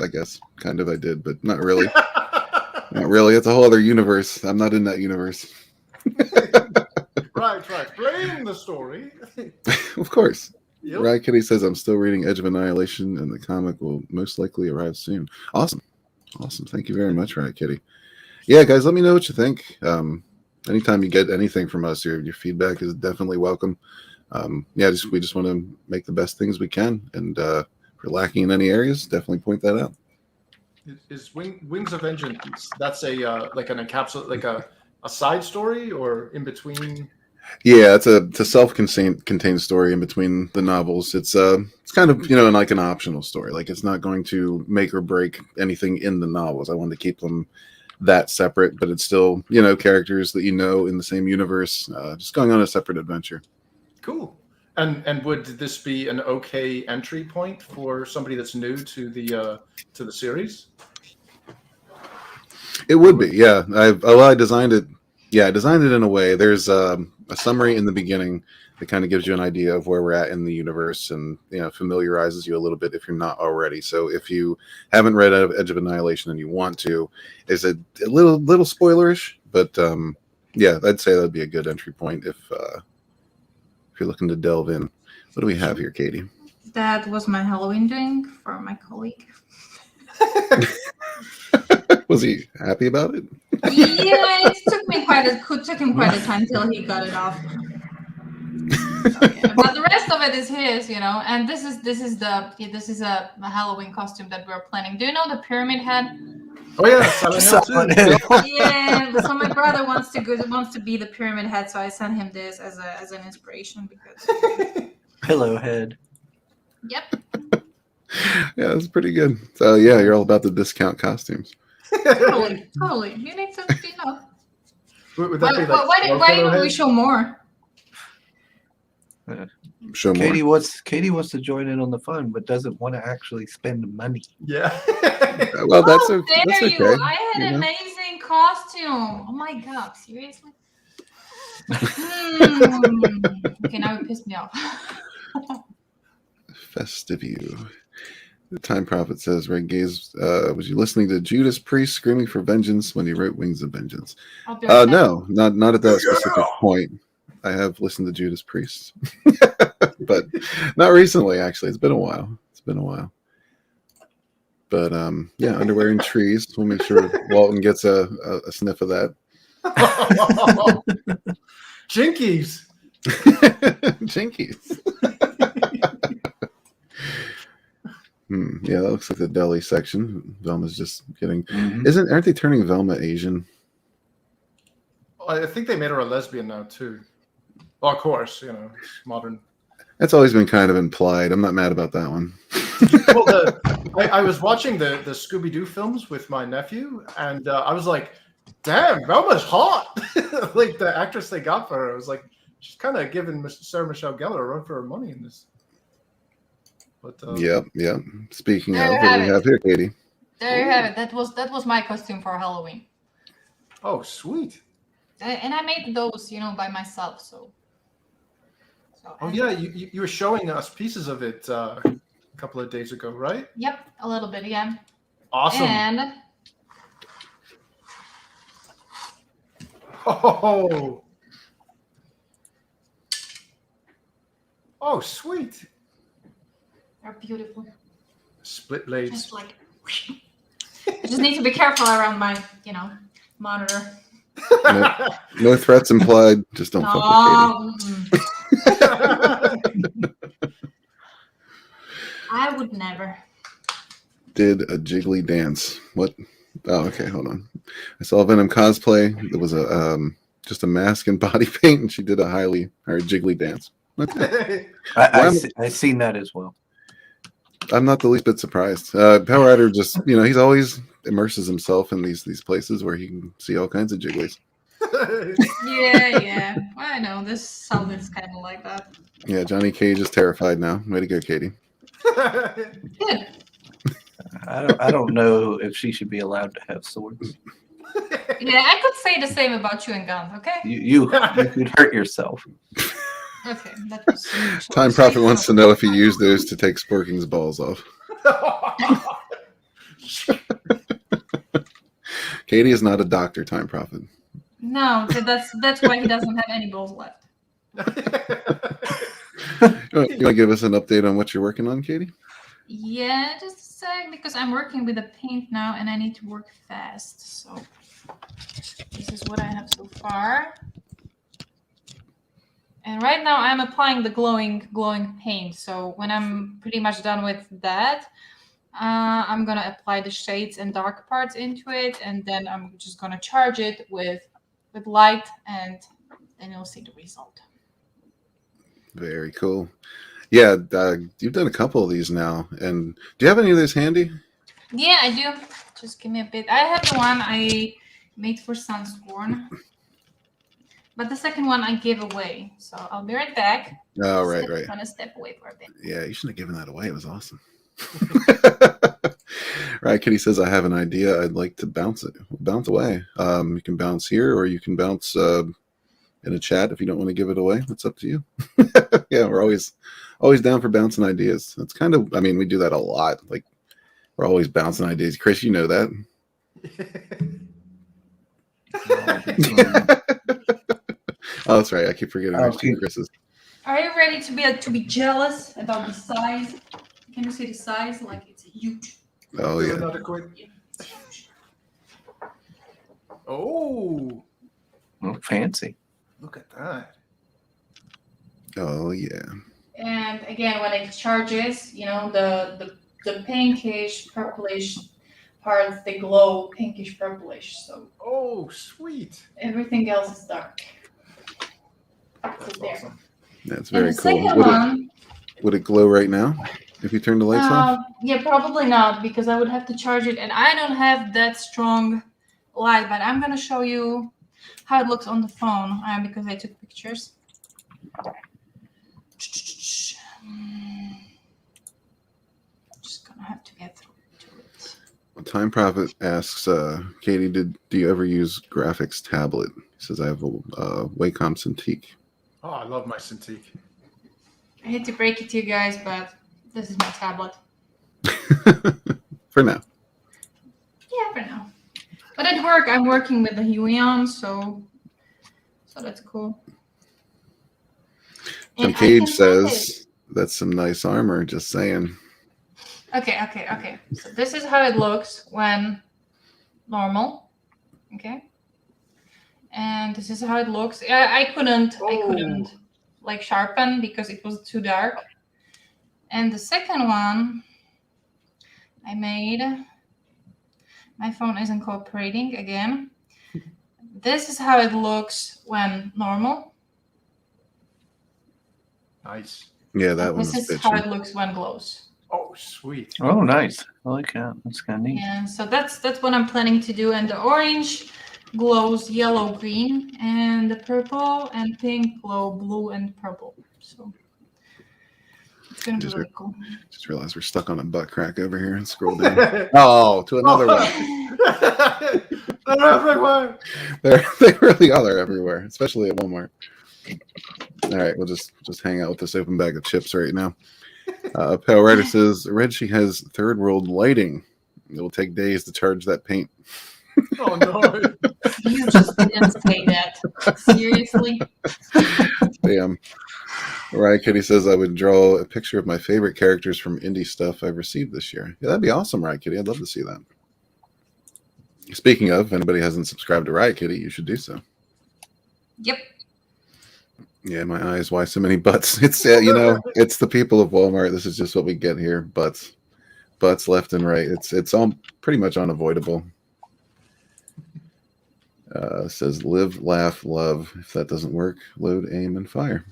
I guess, kind of, I did, but not really. Not really. It's a whole other universe. I'm not in that universe. Right. Blame the story. Of course. Yep. Riot Kitty says, I'm still reading Edge of Annihilation, and the comic will most likely arrive soon. Awesome. Thank you very much, Riot Kitty. Yeah, guys, let me know what you think. Anytime you get anything from us, your feedback is definitely welcome. We just want to make the best things we can, and if we're lacking in any areas, definitely point that out. Is Wings of Vengeance? That's a like an encapsulate, like a side story, or in between? Yeah, it's a self-contained story in between the novels. It's kind of like an optional story. Like it's not going to make or break anything in the novels. I wanted to keep them that separate, but it's still characters that in the same universe, just going on a separate adventure. Cool. And would this be an okay entry point for somebody that's new to the series? It would be, yeah. I designed it. Yeah, I designed it in a way. There's a summary in the beginning that kind of gives you an idea of where we're at in the universe, and familiarizes you a little bit if you're not already. So if you haven't read Edge of Annihilation and you want to, is a little spoilerish, but yeah, I'd say that'd be a good entry point if you're looking to delve in. What do we have here, Katie? That was my Halloween doing for my colleague. Was he happy about it? Yeah, it took him quite a time till he got it off. So, yeah. But the rest of it is his, and this is a Halloween costume that we're planning. Do you know the pyramid head? Oh yeah, Silent Hill too. Yeah, so my brother wants to be the pyramid head, so I sent him this as an inspiration because Pillow head. Yep. Yeah, that's pretty good. So yeah, you're all about the discount costumes. Totally. You need to, Would that be like why don't we show more? Show more. Katie wants to join in on the fun, but doesn't want to actually spend money. Yeah. Well, that's How dare that's you? okay. I had an amazing costume. Oh my god, seriously? Okay, now it pissed me off. Festive you. The Time Prophet says, Red Gaze, was you listening to Judas Priest screaming for vengeance when he wrote Wings of Vengeance? No, not at that specific point. I have listened to Judas Priest, but not recently. Actually, it's been a while. But yeah, Underwear and Trees. We'll make sure Walton gets a sniff of that. Jinkies. Jinkies. Yeah, that looks like the deli section. Velma's just getting. Aren't they turning Velma Asian? I think they made her a lesbian now too. Well, of course, it's modern. That's always been kind of implied. I'm not mad about that one. Well, I was watching the Scooby-Doo films with my nephew, and I was like, damn, Velma's hot. Like the actress they got for her, I was like, she's kind of giving Sarah Michelle Gellar a run for her money in this. But Yep. Speaking of, what do we have here, Katie? There you have it. That was my costume for Halloween. Oh, sweet. And I made those, by myself. So oh yeah, you were showing us pieces of it a couple of days ago, right? Yep, a little bit, yeah. Awesome. And oh, sweet. they're beautiful. Split blades. Just like, I just need to be careful around my, monitor. No threats implied. Just don't fuck with Katie. I would never. Did a jiggly dance. What? Oh, okay, hold on. I saw Venom cosplay. There was just a mask and body paint, and she did a jiggly dance. Okay. I've seen that as well. I'm not the least bit surprised. Power Rider just, he's always immerses himself in these places where he can see all kinds of jigglies. Yeah. I know. This sounds kind of like that. Yeah, Johnny Cage is terrified now. Way to go, Katie. Good. I don't know if she should be allowed to have swords. Yeah, I could say the same about chewing gum, okay? You could hurt yourself. Okay, that was Time Prophet wants to know if he used those to take Sporking's balls off. Katie is not a doctor, Time Prophet. No, that's why he doesn't have any balls left. You want to give us an update on what you're working on, Katie? Yeah, just a sec, because I'm working with the paint now and I need to work fast. So this is what I have so far. And right now I'm applying the glowing paint. So when I'm pretty much done with that, I'm going to apply the shades and dark parts into it. And then I'm just going to charge it with light, and then you'll see the result. Very cool. Yeah, you've done a couple of these now. And do you have any of those handy? Yeah, I do. Just give me a bit. I have the one I made for Sunsworn. But the second one I give away. So I'll be right back. Oh, right, right. Gonna step away for a bit. Yeah, you shouldn't have given that away. It was awesome. Right, Kitty says, I have an idea. I'd like to bounce it. Bounce away. You can bounce here, or you can bounce in a chat if you don't want to give it away. It's up to you. Yeah, we're always down for bouncing ideas. That's kind of, I mean, we do that a lot. Like, we're always bouncing ideas. Chris, you know that. Oh, that's right. I keep forgetting. There's two Chris's. Are you ready to be jealous about the size? Can you see the size? Like it's huge. Oh, yeah. Another quick. Oh, Fancy. look at that. Oh, yeah. And again, when it charges, you know, the pinkish purplish parts, they glow pinkish purplish. So Oh, sweet. everything else is dark. That's there. awesome. That's And very the cool. second one, Would it glow right now if you turn the lights off? yeah, probably not because I would have to charge it, and I don't have that strong light. But I'm gonna show you how it looks on the phone because I took pictures. Just gonna have to get through to it. Time Prophet asks, Katie, do you ever use graphics tablet? He says, I have a Wacom Cintiq. Oh, I love my Cintiq. I hate to break it to you guys, but this is my tablet. For now. Yeah, for now. But at work, I'm working with the Huion, so that's cool. And And I Cage can says, that's some nice armor, just saying. Okay. So this is how it looks when normal. Okay. And this is how it looks. I couldn't like sharpen because it was too dark. And the second one I made, my phone isn't cooperating again. This is how it looks when normal. Nice. Yeah, that one's This is how it bitchin'. looks when glows. Oh, sweet. Oh, nice. I like that. That's kind of neat. Yeah, so that's what I'm planning to do. And the orange glows yellow, green, and the purple and pink glow blue and purple. So it's gonna be Just really cool. Just realized we're stuck on a butt crack over here and scroll down. Oh, to another one. They're everywhere. They really are. They're everywhere, especially at Walmart. All right, we'll just hang out with this open bag of chips right now. Pale Rider says, Reggie has third world lighting. It will take days to charge that paint. Oh no. You just didn't say that. Seriously? Damn. Mariah Kitty says, I would draw a picture of my favorite characters from indie stuff I've received this year. Yeah, that'd be awesome, Riot Kitty. I'd love to see that. Speaking of, if anybody hasn't subscribed to Riot Kitty, you should do so. Yep. Yeah, my eyes, why so many butts? It's, it's the people of Walmart. This is just what we get here. Butts left and right. It's all pretty much unavoidable. Says live, laugh, love. If that doesn't work, load, aim, and fire.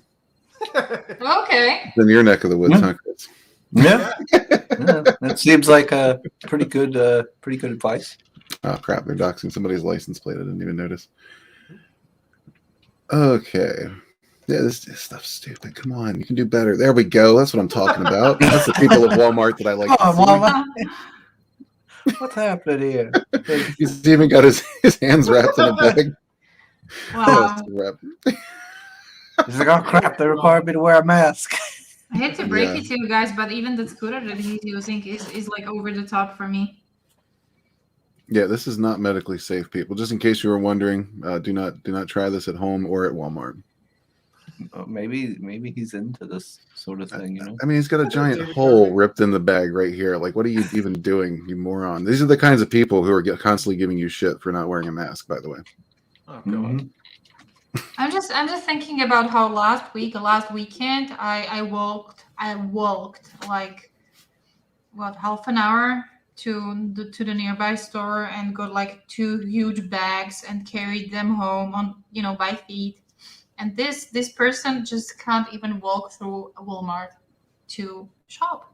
Okay. In your neck of the woods, Yeah. huh, Chris? Yeah. Yeah, that seems like a pretty good advice. Oh crap! They're doxing somebody's license plate. I didn't even notice. Okay. Yeah, this stuff's stupid. Come on, you can do better. There we go. That's what I'm talking about. That's the people of Walmart that I like. Oh, to see. Walmart. What's happening here? He's even got his hands wrapped in a bag. Wow. He's like, oh crap! They required me to wear a mask. I hate to break Yeah. it to you guys, but even the scooter that he's using is like over the top for me. Yeah, this is not medically safe, people. Just in case you were wondering, do not try this at home or at Walmart. Maybe he's into this sort of thing, you know. I mean, he's got a giant hole ripped in the bag right here. Like, what are you even doing, you moron? These are the kinds of people who are constantly giving you shit for not wearing a mask, by the way. Oh, God. Mhm. I'm just thinking about how last weekend I walked like half an hour to the nearby store and got like 2 huge bags and carried them home on by feet. And this person just can't even walk through a Walmart to shop.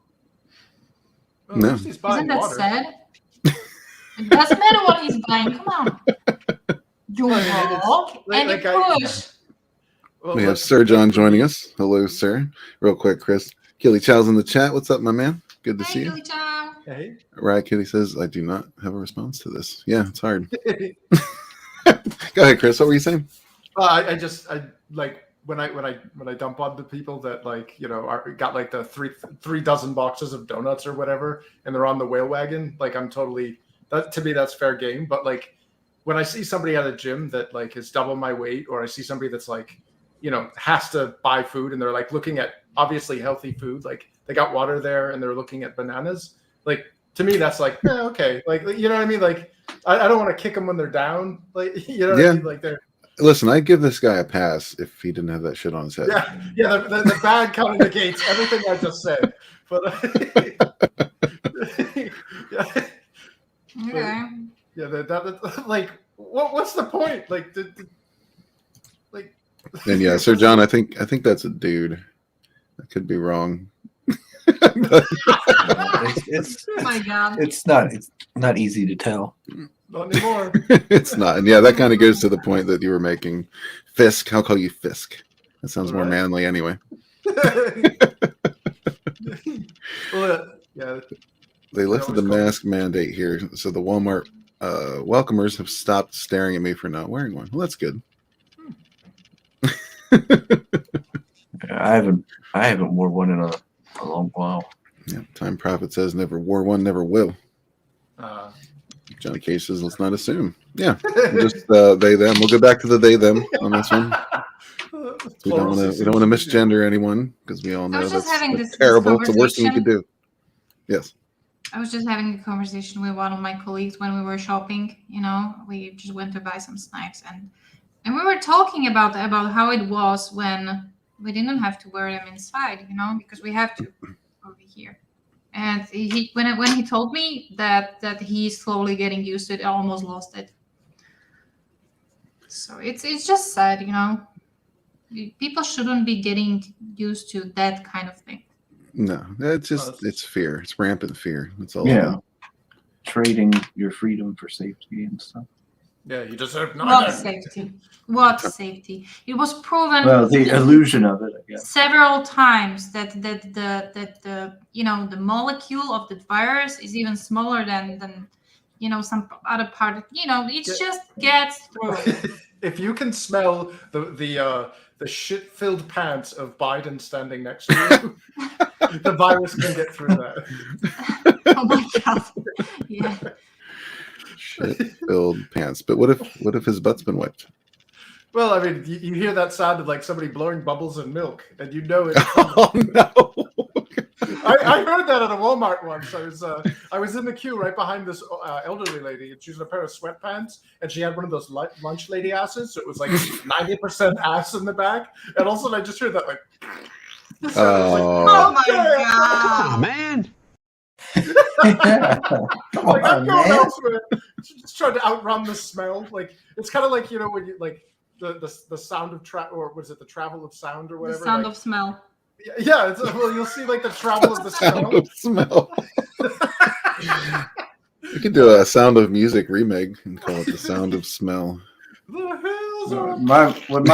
Well, No. at least he's buying Isn't that water. sad? It doesn't matter what he's buying. Come on. You I mean, it's walk and like you I- push. We have Sir John joining us. Hello, sir. Real quick, Chris. Killy Chow's in the chat. What's up, my man? Good to see you. Hey. Riot Kitty says, I do not have a response to this. Yeah, it's hard. Go ahead, Chris. What were you saying? I like when I dump on the people that got like the three dozen boxes of donuts or whatever, and they're on the whale wagon. Like I'm totally to me that's fair game. But like when I see somebody at a gym that like is double my weight, or I see somebody that's like has to buy food and they're like looking at obviously healthy food, like they got water there and they're looking at bananas. Like to me that's like okay, like you know what I mean. Like I don't want to kick them when they're down. Like you know what I mean. Like they're. Listen, I'd give this guy a pass if he didn't have that shit on his head. Yeah. The bad kind of negates everything I just said. But Okay. yeah, that like what's the point? Like like. And yeah, Sir John, I think that's a dude. I could be wrong. It's Oh my God. it's not easy to tell. Not anymore. It's not. And yeah, that kind of goes to the point that you were making. Fisk, I'll call you Fisk. That sounds more manly anyway. Well, yeah. They lifted the mask mandate here, so the Walmart welcomers have stopped staring at me for not wearing one. Well, that's good. I haven't worn one in a long while. Yeah, Time Prophet says never wore one, never will. Uh, Johnny Case says let's not assume. Yeah, just they them. We'll go back to the they them on this one. We don't want to misgender anyone because we all know was just having that's this terrible. It's the worst thing you conversation. could do. Yes. I was just having a conversation with one of my colleagues when we were shopping. We just went to buy some snacks, and we were talking about how it was when we didn't have to wear them inside, because we have to over here. And when he told me that he's slowly getting used to it, I almost lost it. So it's just sad, People shouldn't be getting used to that kind of thing. No, it's fear. It's rampant fear. That's all. Yeah, trading your freedom for safety and stuff. yeah, you deserve What neither. safety? What safety? It was proven. Well, the illusion of it, I guess. Several times that the molecule of the virus is even smaller than some other part. It just gets through. If you can smell the shit-filled pants of Biden standing next to you, the virus can get through that. Oh my God! Yeah. Shit-filled pants. But what if his butt's been wiped? Well, I mean, you hear that sound of like somebody blowing bubbles in milk, and you know it. Oh no! I heard that at a Walmart once. I was in the queue right behind this elderly lady, and she was in a pair of sweatpants, and she had one of those lunch lady asses, so it was like 90% ass in the back, and also I just heard that like. So I was like, Oh my God! Oh, man. Come like, I'm on, going man. elsewhere. Just trying to outrun the smell. Like it's kind of like when you like the sound of or was it the travel of sound or whatever? The sound like, of smell. Yeah, well, you'll see like the travel of the Sound smell. of smell. You could do a Sound of Music remake and call it the Sound of Smell. The hills are When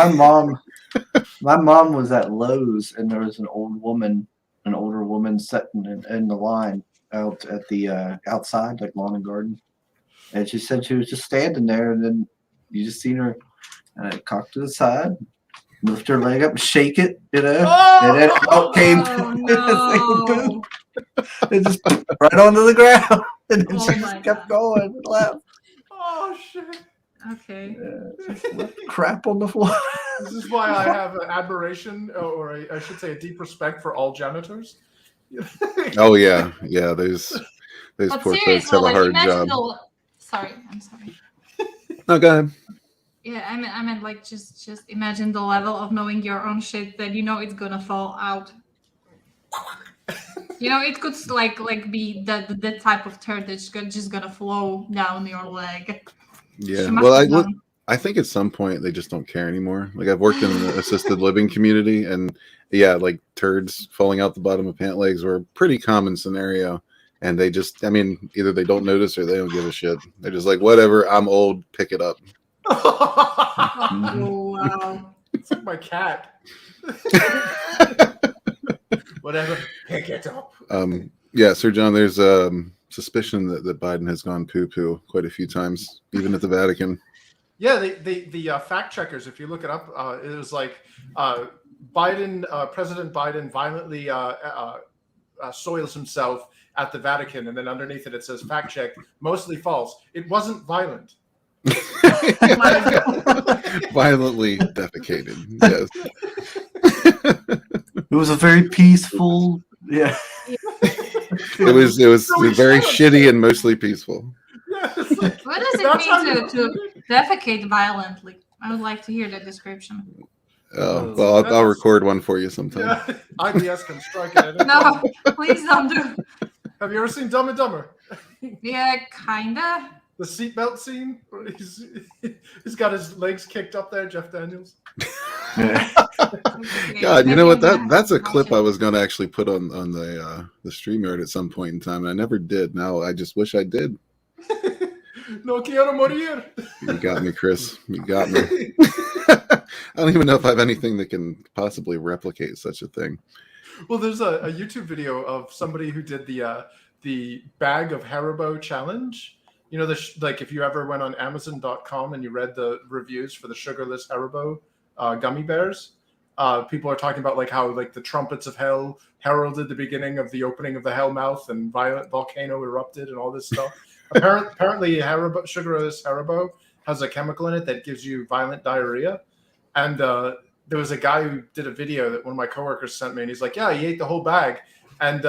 my mom was at Lowe's, and there was an older woman sitting in the line out at the outside, like lawn and garden, and she said she was just standing there, and then you just seen her cock to the side, lift her leg up, shake it, and then out came Oh, no. it just right onto the ground, and then Oh she my just kept God. going and left. Oh shit! Okay. Crap on the floor. This is why I have an admiration, or I should say, a deep respect for all janitors. Oh yeah. Those But poor folks seriously, have a like hard imagine job. I'm sorry. No, go ahead. Yeah, I meant like just imagine the level of knowing your own shit that it's gonna fall out. It could like be the type of turd that's just gonna flow down your leg. Yeah. She must Well, have done. I think at some point they just don't care anymore. Like I've worked in the assisted living community, and yeah, like turds falling out the bottom of pant legs were a pretty common scenario. And they just, either they don't notice or they don't give a shit. They're just like, whatever, I'm old, pick it up. Oh, wow. It's like my cat. Whatever. Pick it up. Yeah, Sir John, there's suspicion that Biden has gone poo-poo quite a few times, even at the Vatican. Yeah, the fact checkers, if you look it up, it was like President Biden violently soils himself at the Vatican, and then underneath it says fact check, mostly false. It wasn't violent. Violently defecated. Yes. It was a very peaceful. Yeah. It was very shitty and mostly peaceful. Yeah, it's like, What does that's how it you mean to defecate violently? I would like to hear the description. Oh, well, I'll record one for you sometime. yeah, IBS can strike at any No, time. please don't do. Have you ever seen Dumb and Dumber? Yeah, kinda. The seatbelt scene where he's got his legs kicked up there, Jeff Daniels. God, you know what? That's a clip I was going to actually put on the StreamYard at some point in time, and I never did. Now I just wish I did. No quiero morir. You got me, Chris. You got me. I don't even know if I have anything that can possibly replicate such a thing. Well, there's a YouTube video of somebody who did the bag of Haribo challenge. You know, like if you ever went on Amazon.com and you read the reviews for the sugarless Haribo gummy bears, people are talking about like how like the trumpets of hell heralded the beginning of the opening of the hell mouth and violent volcano erupted and all this stuff. Apparently, sugarless Haribo has a chemical in it that gives you violent diarrhea. And there was a guy who did a video that one of my coworkers sent me, and he's like, "Yeah, he ate the whole bag," and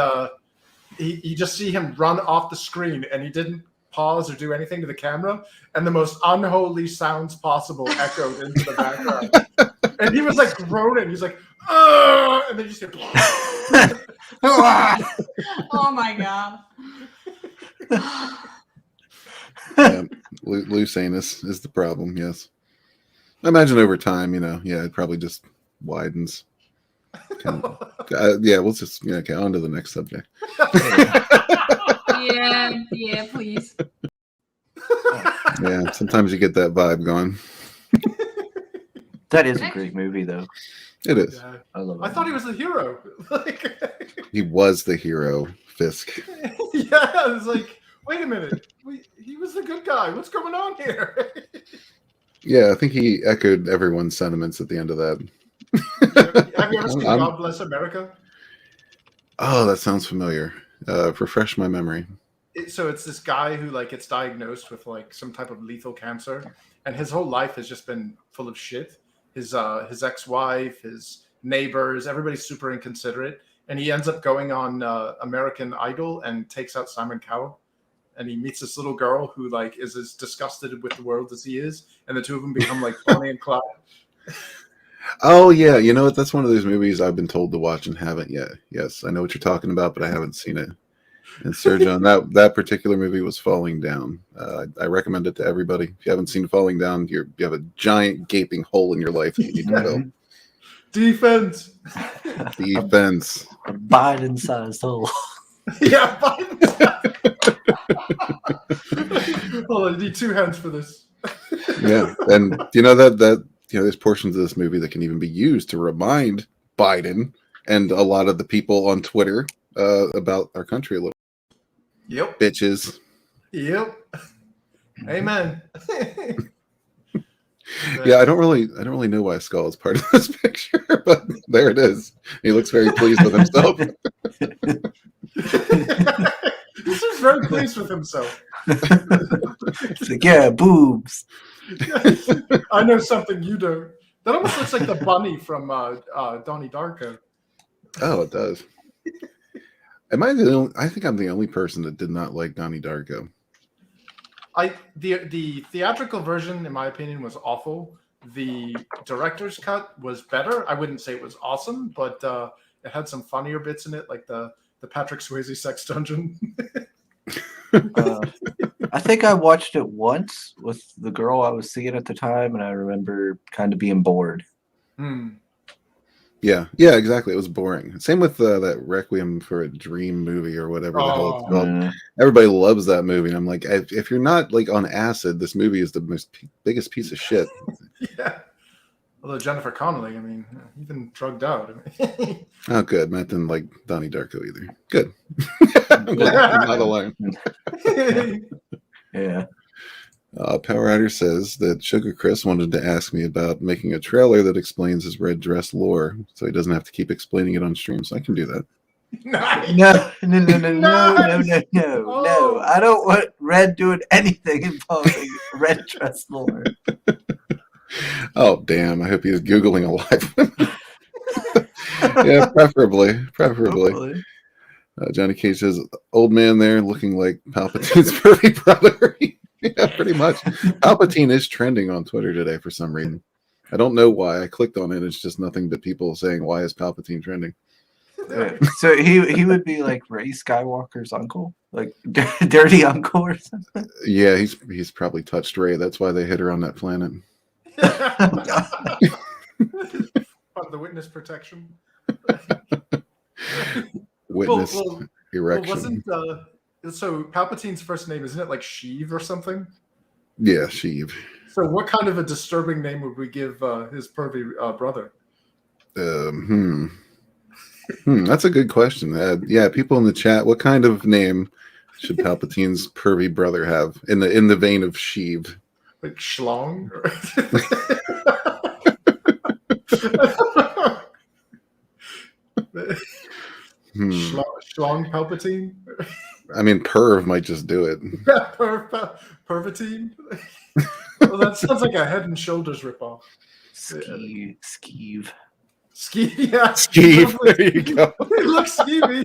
you just see him run off the screen, and he didn't pause or do anything to the camera, and the most unholy sounds possible echoed into the background. And he was like groaning. He's like, "Ugh!" And then you just hear, Oh my god. Yeah, loose anus is the problem. Yes, I imagine over time, it probably just widens. Yeah, we'll just okay. On to the next subject. Yeah, please. Yeah, sometimes you get that vibe going. That is a great movie, though. It is. Yeah. I love it. I thought he was the hero. He was the hero, Fisk. Yeah, it's like, wait a minute. He was the good guy. What's going on here? Yeah, I think he echoed everyone's sentiments at the end of that. Have you ever seen God Bless America? Oh, that sounds familiar. Refresh my memory. So it's this guy who like gets diagnosed with like some type of lethal cancer, and his whole life has just been full of shit. His ex-wife, his neighbors, everybody's super inconsiderate, and he ends up going on American Idol and takes out Simon Cowell, and he meets this little girl who like is as disgusted with the world as he is, and the two of them become like Bonnie and Clyde. Oh yeah, you know what? That's one of those movies I've been told to watch and haven't yet. Yes, I know what you're talking about, but I haven't seen it. And Sir John, that particular movie was Falling Down. I recommend it to everybody. If you haven't seen Falling Down, you have a giant gaping hole in your life that you need to fill. Defense. Defense. A Biden-sized hole. Yeah, Biden. Hold on, I need 2 hands for this. Yeah, and that there's portions of this movie that can even be used to remind Biden and a lot of the people on Twitter about our country a little. Yep. Bitches. Yep. Amen. Yeah, I don't really know why Skull is part of this picture, but there it is. He looks very pleased with himself. He seems very pleased with himself. It's like, yeah, boobs. I know something you don't. That almost looks like the bunny from Donnie Darko. Oh, it does. I think I'm the only person that did not like Donnie Darko. The theatrical version, in my opinion, was awful. The director's cut was better. I wouldn't say it was awesome, but it had some funnier bits in it, like the Patrick Swayze sex dungeon. I think I watched it once with the girl I was seeing at the time, and I remember kind of being bored. Yeah, exactly. It was boring. Same with that Requiem for a Dream movie or whatever the hell it's called. Everybody loves that movie, and I'm like, if you're not like on acid, this movie is the biggest piece of shit. Yeah. Although Jennifer Connelly, I mean, even drugged out. I mean, Oh, good. Matt didn't like Donnie Darko either. Good. I'm glad I'm not alone. Yeah. Power Rider says that Sugar Chris wanted to ask me about making a trailer that explains his red dress lore, so he doesn't have to keep explaining it on stream. So I can do that. nice. No. Nice! Oh. No. I don't want Red doing anything involving red dress lore. Oh, damn. I hope he's Googling a lot. Yeah, preferably. Hopefully. Johnny Cage says, old man there looking like Palpatine's pervy brother. Yeah, pretty much. Palpatine is trending on Twitter today for some reason. I don't know why. I clicked on it. It's just nothing but people saying, why is Palpatine trending? So he would be like Rey Skywalker's uncle, like dirty uncle or something. Yeah, he's probably touched Rey. That's why they hit her on that planet. Part of the witness protection. Witness erection. Wasn't so Palpatine's first name, isn't it like Sheev or something? Yeah, Sheev. So what kind of a disturbing name would we give his pervy brother? That's a good question. Yeah, people in the chat, what kind of name should Palpatine's pervy brother have in the vein of Sheev? Like Schlong? Schlong Palpatine? I mean, Perv might just do it. Pervatine? Well, that sounds like a Head and Shoulders ripoff. Skeeve. Yeah. Skeeve. There you go. It looks skeevy.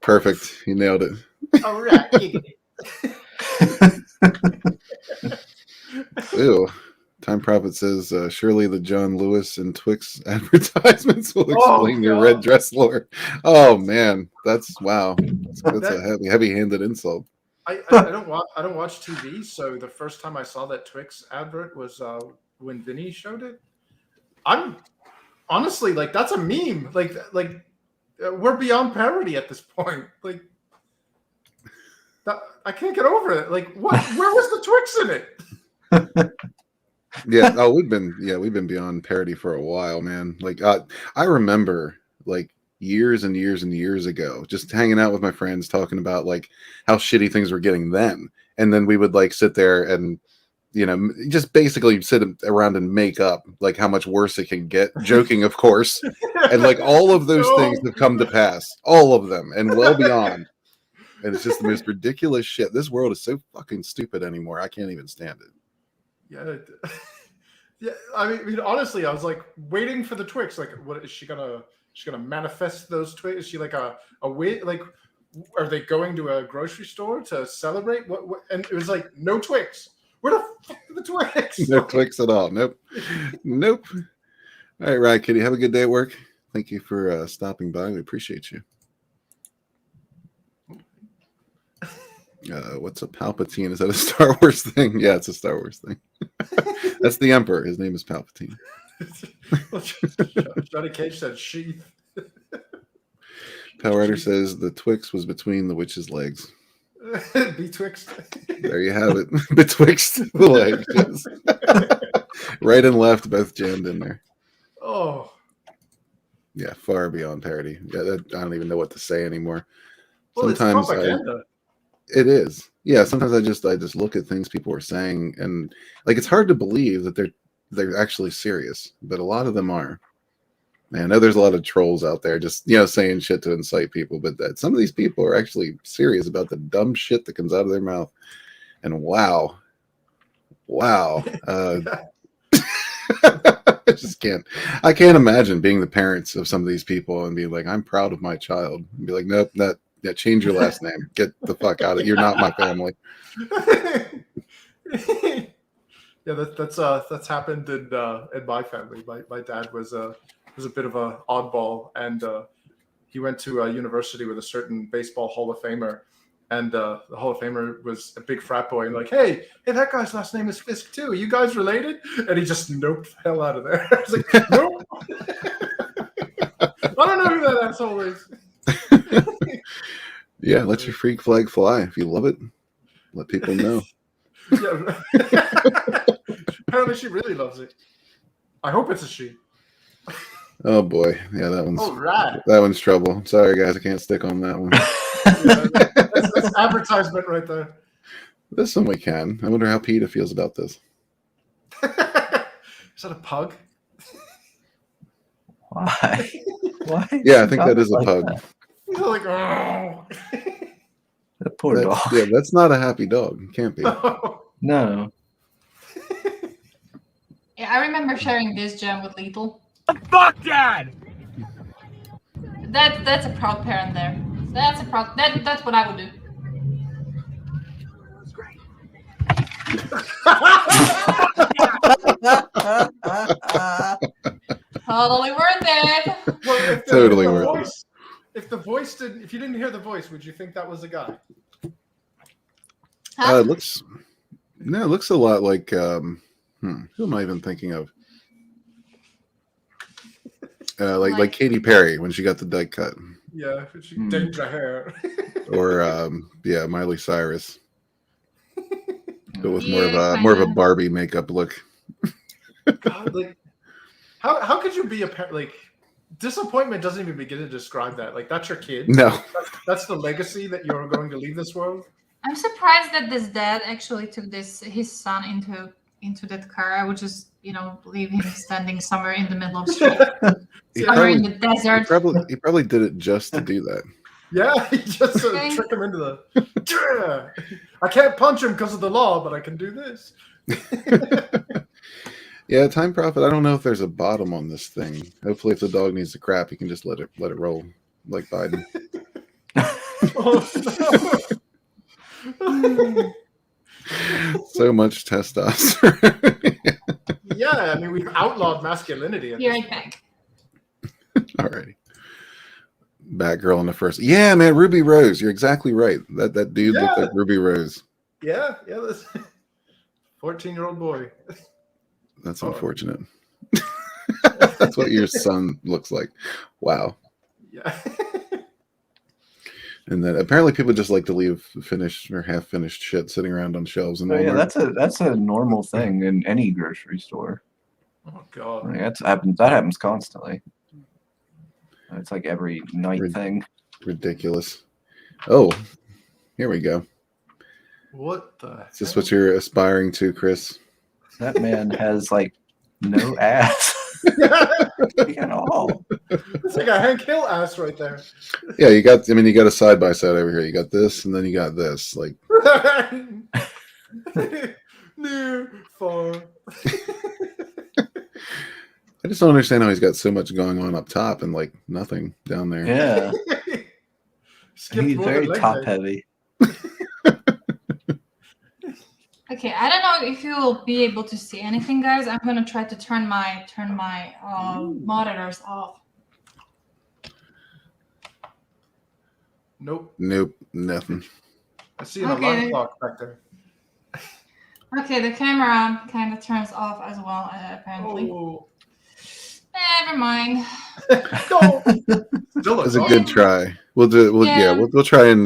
Perfect. You nailed it. All right. Ew. Time Prophet says, surely the John Lewis and Twix advertisements will explain your red dress lore. Oh man, that's wow. That's a heavy-handed insult. I don't watch TV, so the first time I saw that Twix advert was when Vinnie showed it. I'm honestly like, that's a meme. Like we're beyond parody at this point. Like that, I can't get over it. Like what? Where was the Twix in it? Yeah, we've been beyond parody for a while, man. Like I remember like years and years and years ago, just hanging out with my friends talking about like how shitty things were getting then, and then we would like sit there and just basically sit around and make up like how much worse it can get, joking of course, and like all of those things have come to pass, all of them, and well beyond. And it's just the most ridiculous shit. This world is so fucking stupid anymore. I can't even stand it. Yeah. I mean, honestly, I was like waiting for the Twix. Like, what is she gonna manifest those Twix? Is she like a wait? Like, are they going to a grocery store to celebrate? What? And it was like no Twix. Where the fuck are the Twix? No Twix at all. Nope. All right, Kitty. Have a good day at work. Thank you for stopping by. We appreciate you. What's a Palpatine? Is that a Star Wars thing? Yeah, it's a Star Wars thing. That's the Emperor. His name is Palpatine. Johnny Cage said sheath. Power Rider says the Twix was between the witch's legs. Betwixt. There you have it. Betwixt the legs. Yes. Right and left, both jammed in there. Oh. Yeah, far beyond parody. Yeah, I don't even know what to say anymore. Well, sometimes it's propaganda. It is. Yeah, sometimes I just look at things people are saying, and like it's hard to believe that they're actually serious, but a lot of them are. Man, I know there's a lot of trolls out there just saying shit to incite people, but that some of these people are actually serious about the dumb shit that comes out of their mouth. And wow. I just can't. I can't imagine being the parents of some of these people and being like, I'm proud of my child, and be like, nope, change your last name. Get the fuck out of it. You're not my family. Yeah, that's happened in my family. My dad was a bit of a oddball, and he went to a university with a certain baseball Hall of Famer, and the Hall of Famer was a big frat boy, and like, hey, that guy's last name is Fisk too. Are you guys related? And he just noped the hell out of there. I was like, nope. I don't know who that asshole is. Yeah, let your freak flag fly. If you love it, let people know. Yeah. Apparently she really loves it. I hope it's a she. Oh boy, yeah, that one's trouble. Sorry guys, I can't stick on that one. That's advertisement right there. This one we can. I wonder how PETA feels about this. Is that a pug? Why? Why? Yeah, I think that is a pug. That? He's like, oh. The poor dog. Yeah, that's not a happy dog. It can't be. No. Yeah, I remember sharing this gem with Lethal. Fuck Dad! That's a proud parent there. That's what I would do. Totally worth it. Well, Totally worth it. If you didn't hear the voice, would you think that was a guy? Huh? It looks a lot like who am I even thinking of? Like Katy Perry when she got the dyke cut. Yeah, she dyed her hair. Or Miley Cyrus. But with Yeah, more of a Barbie makeup look. God, like, how could you be a parent? Like, disappointment doesn't even begin to describe that. Like, that's your kid. No. That's the legacy that you're going to leave this world. I'm surprised that this dad actually took his son into that car. I would just, leave him standing somewhere in the middle of the street. Somewhere in the desert. He probably did it just to do that. Yeah, he just trick him into the. I can't punch him because of the law, but I can do this. Yeah, Time Prophet. I don't know if there's a bottom on this thing. Hopefully, if the dog needs to crap, you can just let it roll like Biden. So much testosterone. Yeah, I mean, we've outlawed masculinity. Be right back. Alrighty. Batgirl in the first. Yeah, man, Ruby Rose. You're exactly right. That dude looked like Ruby Rose. Yeah, that's 14-year-old boy. That's unfortunate. That's what your son looks like. Wow. Yeah. And then apparently people just like to leave finished or half finished shit sitting around on shelves. And that's a normal thing in any grocery store. Oh God. That happens constantly. It's like every night thing. Ridiculous. Oh, here we go. What the? Is this what you're aspiring to, Chris? That man has like no ass. At all. It's like a Hank Hill ass right there. Yeah, you got a side by side over here. You got this, and then you got this. Like near, far. I just don't understand how he's got so much going on up top and like nothing down there. Yeah. He's more very than leg top day. heavy. Okay, I don't know if you will be able to see anything, guys. I'm gonna try to turn my monitors off. Nope. Nothing. I see an alarm clock back there. Okay, the camera kind of turns off as well, apparently. Oh. Never mind. No. It's a good try. We'll try and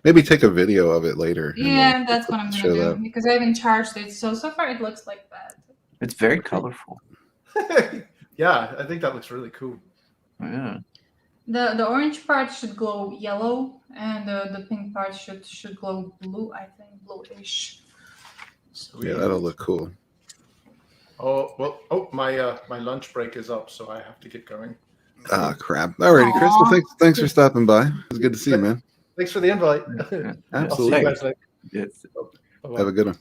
maybe take a video of it later. Yeah, that's what I'm gonna do that. because I haven't charged it. So far it looks like that. It's very colorful. Yeah, I think that looks really cool. Yeah. The orange part should glow yellow, and the pink part should glow blue. I think bluish. Sweet. Yeah, that'll look cool. Oh well. Oh, my lunch break is up, so I have to get going. Ah, crap. Alrighty, Chris. Well, thanks for stopping by. It was good to see you, man. Thanks for the invite. Absolutely. I'll see you guys later. Yes. Bye-bye. Have a good one.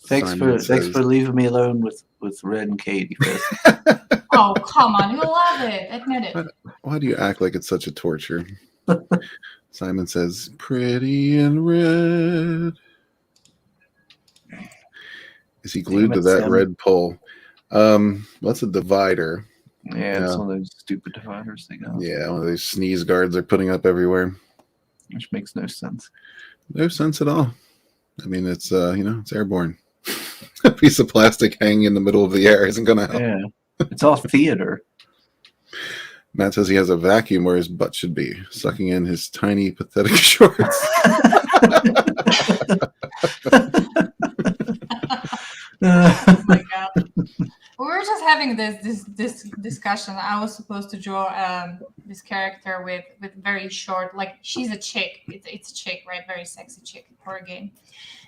Thanks for leaving me alone with Red and Katie. Oh, come on. You love it. Admit it. Why do you act like it's such a torture? Simon says, pretty and red. Is he glued to that red pole? What's a divider? Yeah, it's one of those stupid dividers they got. Yeah, one of those sneeze guards they're putting up everywhere. Which makes no sense. No sense at all. I mean, it's it's airborne. A piece of plastic hanging in the middle of the air isn't going to help. Yeah, it's all theater. Matt says he has a vacuum where his butt should be, sucking in his tiny, pathetic shorts. Oh my god. We were just having this discussion. I was supposed to draw this character with very short, like she's a chick. It's a chick, right? Very sexy chick for a game,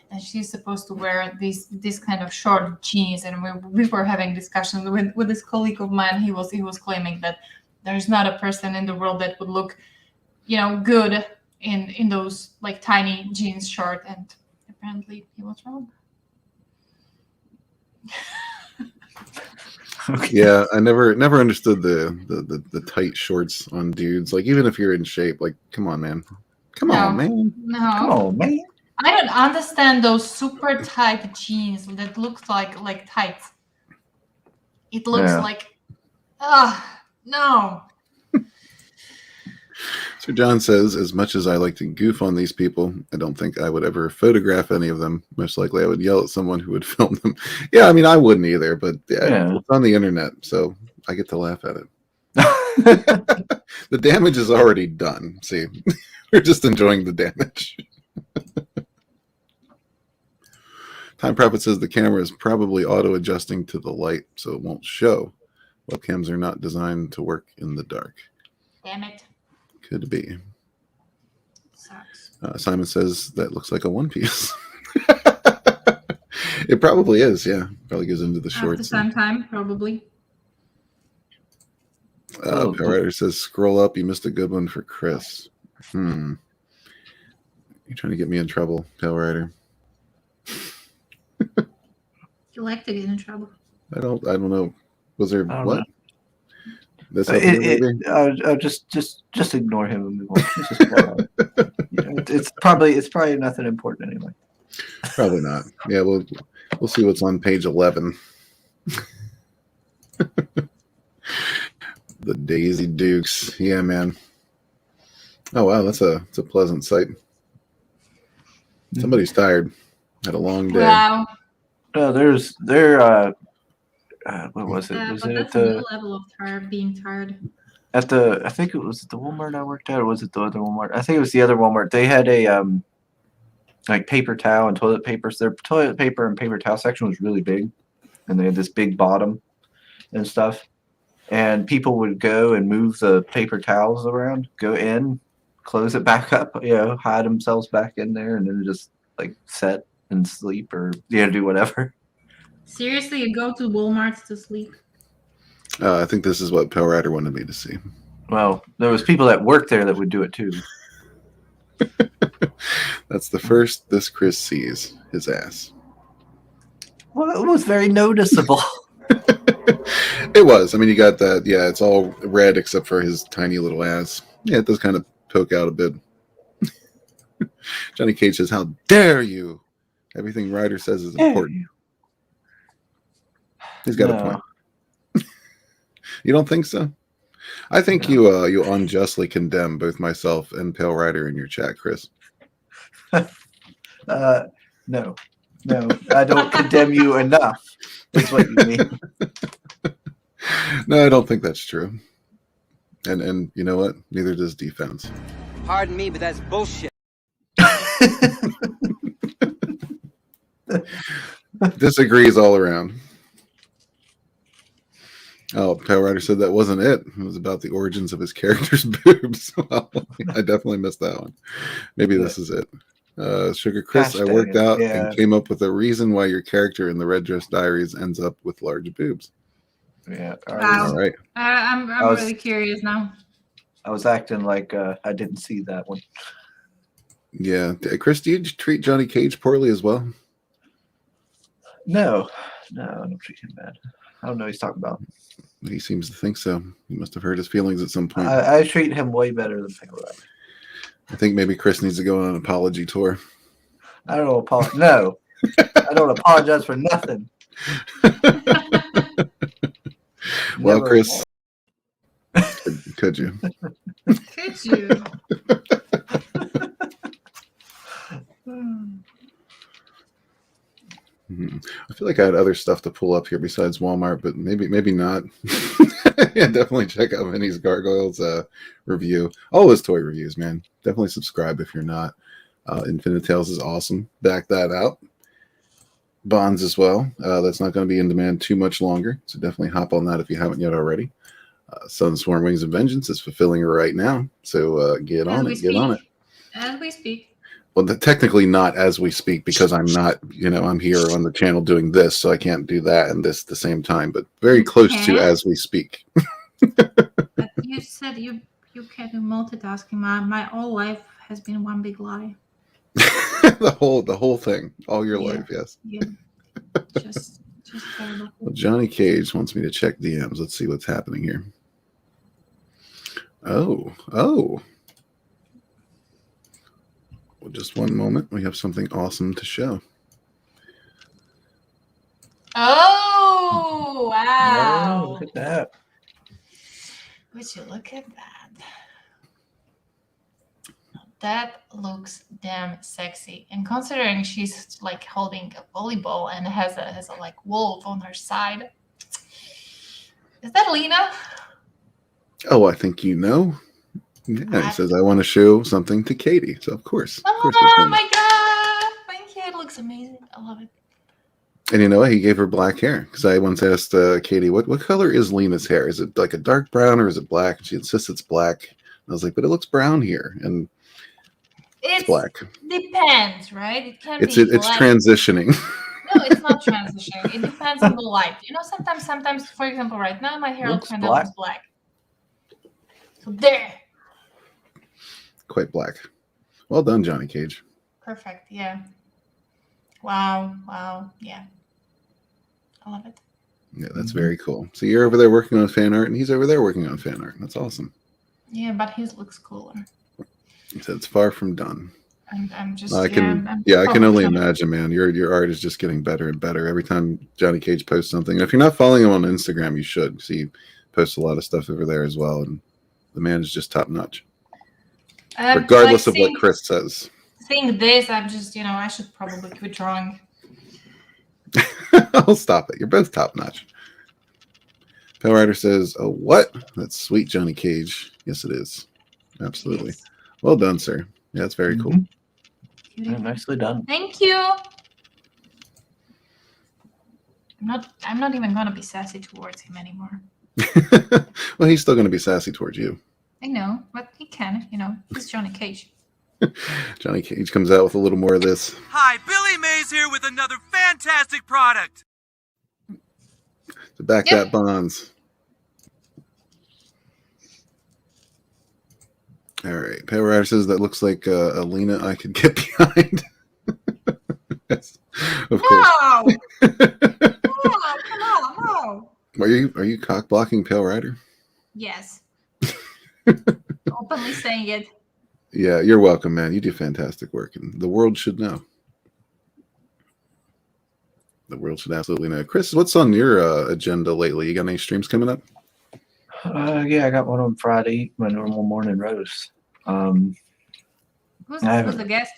and she's supposed to wear this kind of short jeans. And we were having discussions with this colleague of mine. He was claiming that there's not a person in the world that would look, good in those like tiny jeans short, and apparently he was wrong. Yeah, I never understood the tight shorts on dudes. Like, even if you're in shape, like, come on, man. Come on, man. No. Come on, man. I don't understand those super tight jeans that look like tights. It looks like, no. So John says, as much as I like to goof on these people, I don't think I would ever photograph any of them. Most likely I would yell at someone who would film them. Yeah, I mean, I wouldn't either, but it's on the internet, so I get to laugh at it. The damage is already done. See, we're just enjoying the damage. Time Prophet says the camera is probably auto-adjusting to the light, so it won't show. Webcams are not designed to work in the dark. Damn it. Could be. Sucks. Simon says that looks like a one piece. It probably is, yeah. Probably goes into the At the shorts. same time, probably. Power Rider says, scroll up. You missed a good one for Chris. You're trying to get me in trouble, Power Rider. You like to get in trouble. I don't know. Was there what? Know. This up here, maybe? Just ignore him and move on. It's probably nothing important anyway. Probably not. Yeah, we'll see what's on page 11. The Daisy Dukes. Yeah, man. Oh wow, it's a pleasant sight. Somebody's tired. Had a long day. Wow. What was it? Was But it that's at a the new level of being tired. I think it was at the Walmart I worked at, or was it the other Walmart? I think it was the other Walmart. They had a like paper towel and toilet paper. So their toilet paper and paper towel section was really big, and they had this big bottom and stuff. And people would go and move the paper towels around, go in, close it back up, hide themselves back in there, and then just like set and sleep or do whatever. Seriously, you go to Walmart to sleep? I think this is what Power Rider wanted me to see. Well, there was people that worked there that would do it too. That's the first this Chris sees, his ass. Well, it was very noticeable. It was. I mean, you got that. Yeah, it's all red except for his tiny little ass. Yeah, it does kind of poke out a bit. Johnny Cage says, "How dare you? Everything Ryder says is important." He's got a point. You don't think so? I think you unjustly condemn both myself and Pale Rider in your chat, Chris. No, I don't condemn you enough. That's what you mean. No, I don't think that's true. And you know what? Neither does defense. Pardon me, but that's bullshit. Disagrees all around. Oh, Pale Rider said that wasn't it. It was about the origins of his character's boobs. Well, I definitely missed that one. Maybe this is it. Sugar Chris, I worked out and came up with a reason why your character in the Red Dress Diaries ends up with large boobs. Yeah. Wow. All right. I'm really curious now. I was acting like I didn't see that one. Yeah. Chris, do you treat Johnny Cage poorly as well? No, I don't treat him bad. I don't know what he's talking about. He seems to think so. He must have hurt his feelings at some point. I treat him way better than Pale Rider. I think maybe Chris needs to go on an apology tour. I don't apologize. No, I don't apologize for nothing. Well, Never. Chris, could you? Could you? I feel like I had other stuff to pull up here besides Walmart, but maybe not. Yeah, definitely check out Vinnie's Gargoyles review. All his toy reviews, man. Definitely subscribe if you're not. Infinitales is awesome. Back that out. bonds as well. That's not going to be in demand too much longer, so definitely hop on that if you haven't yet already. Sunsworn Wings of Vengeance is fulfilling right now, so get on it. Get on it. As we speak. Well, technically not as we speak, because I'm not, I'm here on the channel doing this, so I can't do that and this at the same time, but very You close to can? as we speak. But you said you can't do multitasking. My whole life has been one big lie. the whole thing, all your Yeah. life, yes. Yeah. Just terrible. Well, Johnny Cage wants me to check DMs. Let's see what's happening here. Oh. Well, just one moment. We have something awesome to show. Oh, wow. Oh, look at that. Would you look at that? That looks damn sexy. And considering she's like holding a volleyball and has a like wolf on her side. Is that Lena? Oh, I think you know. Yeah, he says, I want to show something to Katie. So, of course. Of course it's Oh Lena. my god. Thank you. It looks amazing. I love it. And you know what? He gave her black hair. Because I once asked Katie, what color is Lena's hair? Is it like a dark brown or is it black? And she insists it's black. And I was like, but it looks brown here. And it's black. Depends, right? It can It's be black. transitioning. No, it's not transitioning. It depends on the light. Sometimes, for example, right now my hair Looks kind of looks black. So there. Quite black. Well done, Johnny Cage. Perfect. Yeah. Wow. Yeah. I love it. Yeah, that's very cool. So you're over there working on fan art, and he's over there working on fan art. That's awesome. Yeah, but his looks cooler. He said it's far from done. I'm just. I can only imagine, man. Your art is just getting better and better every time Johnny Cage posts something. And if you're not following him on Instagram, you should. See, he posts a lot of stuff over there as well, and the man is just top notch. Regardless of what Chris says. Seeing this, I'm just, I should probably quit drawing. I'll stop it. You're both top notch. Pale Rider says, "Oh, what? That's sweet, Johnny Cage." Yes, it is. Absolutely. Yes. Well done, sir. Yeah, that's very cool. Yeah, nicely done. Thank you. I'm not even gonna be sassy towards him anymore. Well, he's still going to be sassy towards you. I know, but he can, he's Johnny Cage. Johnny Cage comes out with a little more of this. Hi, Billy Mays here with another fantastic product. To back that bonds. All right. Pale Rider says that looks like a Lena I could get behind. Yes, of course. No! Oh, come on, no. Are you cock blocking Pale Rider? Yes. Openly saying it. Yeah, you're welcome, man. You do fantastic work, and the world should know. The world should absolutely know. Chris, what's on your agenda lately? You got any streams coming up? Yeah, I got one on Friday, my normal morning roast. Who's the guest?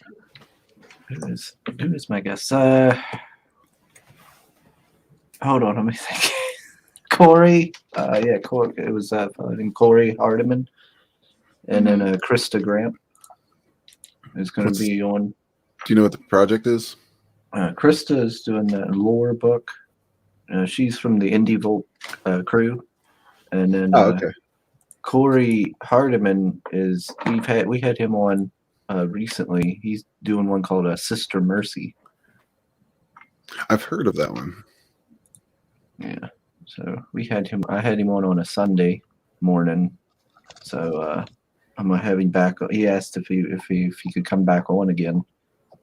Who is my guest? Hold on, let me think. Corey. Yeah, Corey. It was Corey Hardiman, and then Krista Grant is going to be on. Do you know what the project is? Krista is doing the lore book. She's from the Indie Volt crew, and then okay. Corey Hardiman is we had him on recently. He's doing one called Sister Mercy. I've heard of that one. Yeah. So I had him on a Sunday morning. So I'm gonna have him back. He asked if he could come back on again.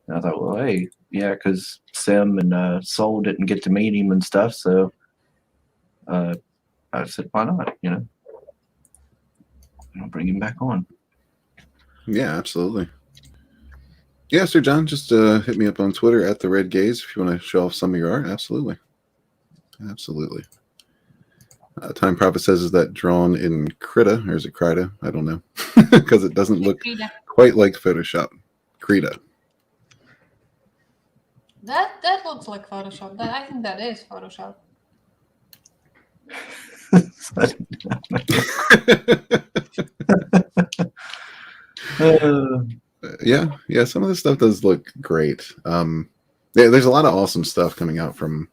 And I thought, well, hey, yeah, because Sim and Soul didn't get to meet him and stuff. So I said, why not? I'll bring him back on. Yeah, absolutely. Yeah, Sir John, just hit me up on Twitter at the Red Gaze if you want to show off some of your art. Absolutely. Time Prophet says, is that drawn in Krita or is it Krita? I don't know, because it doesn't look quite like Photoshop. Krita. That looks like Photoshop. I think that is Photoshop. Yeah, some of this stuff does look great. there's a lot of awesome stuff coming out from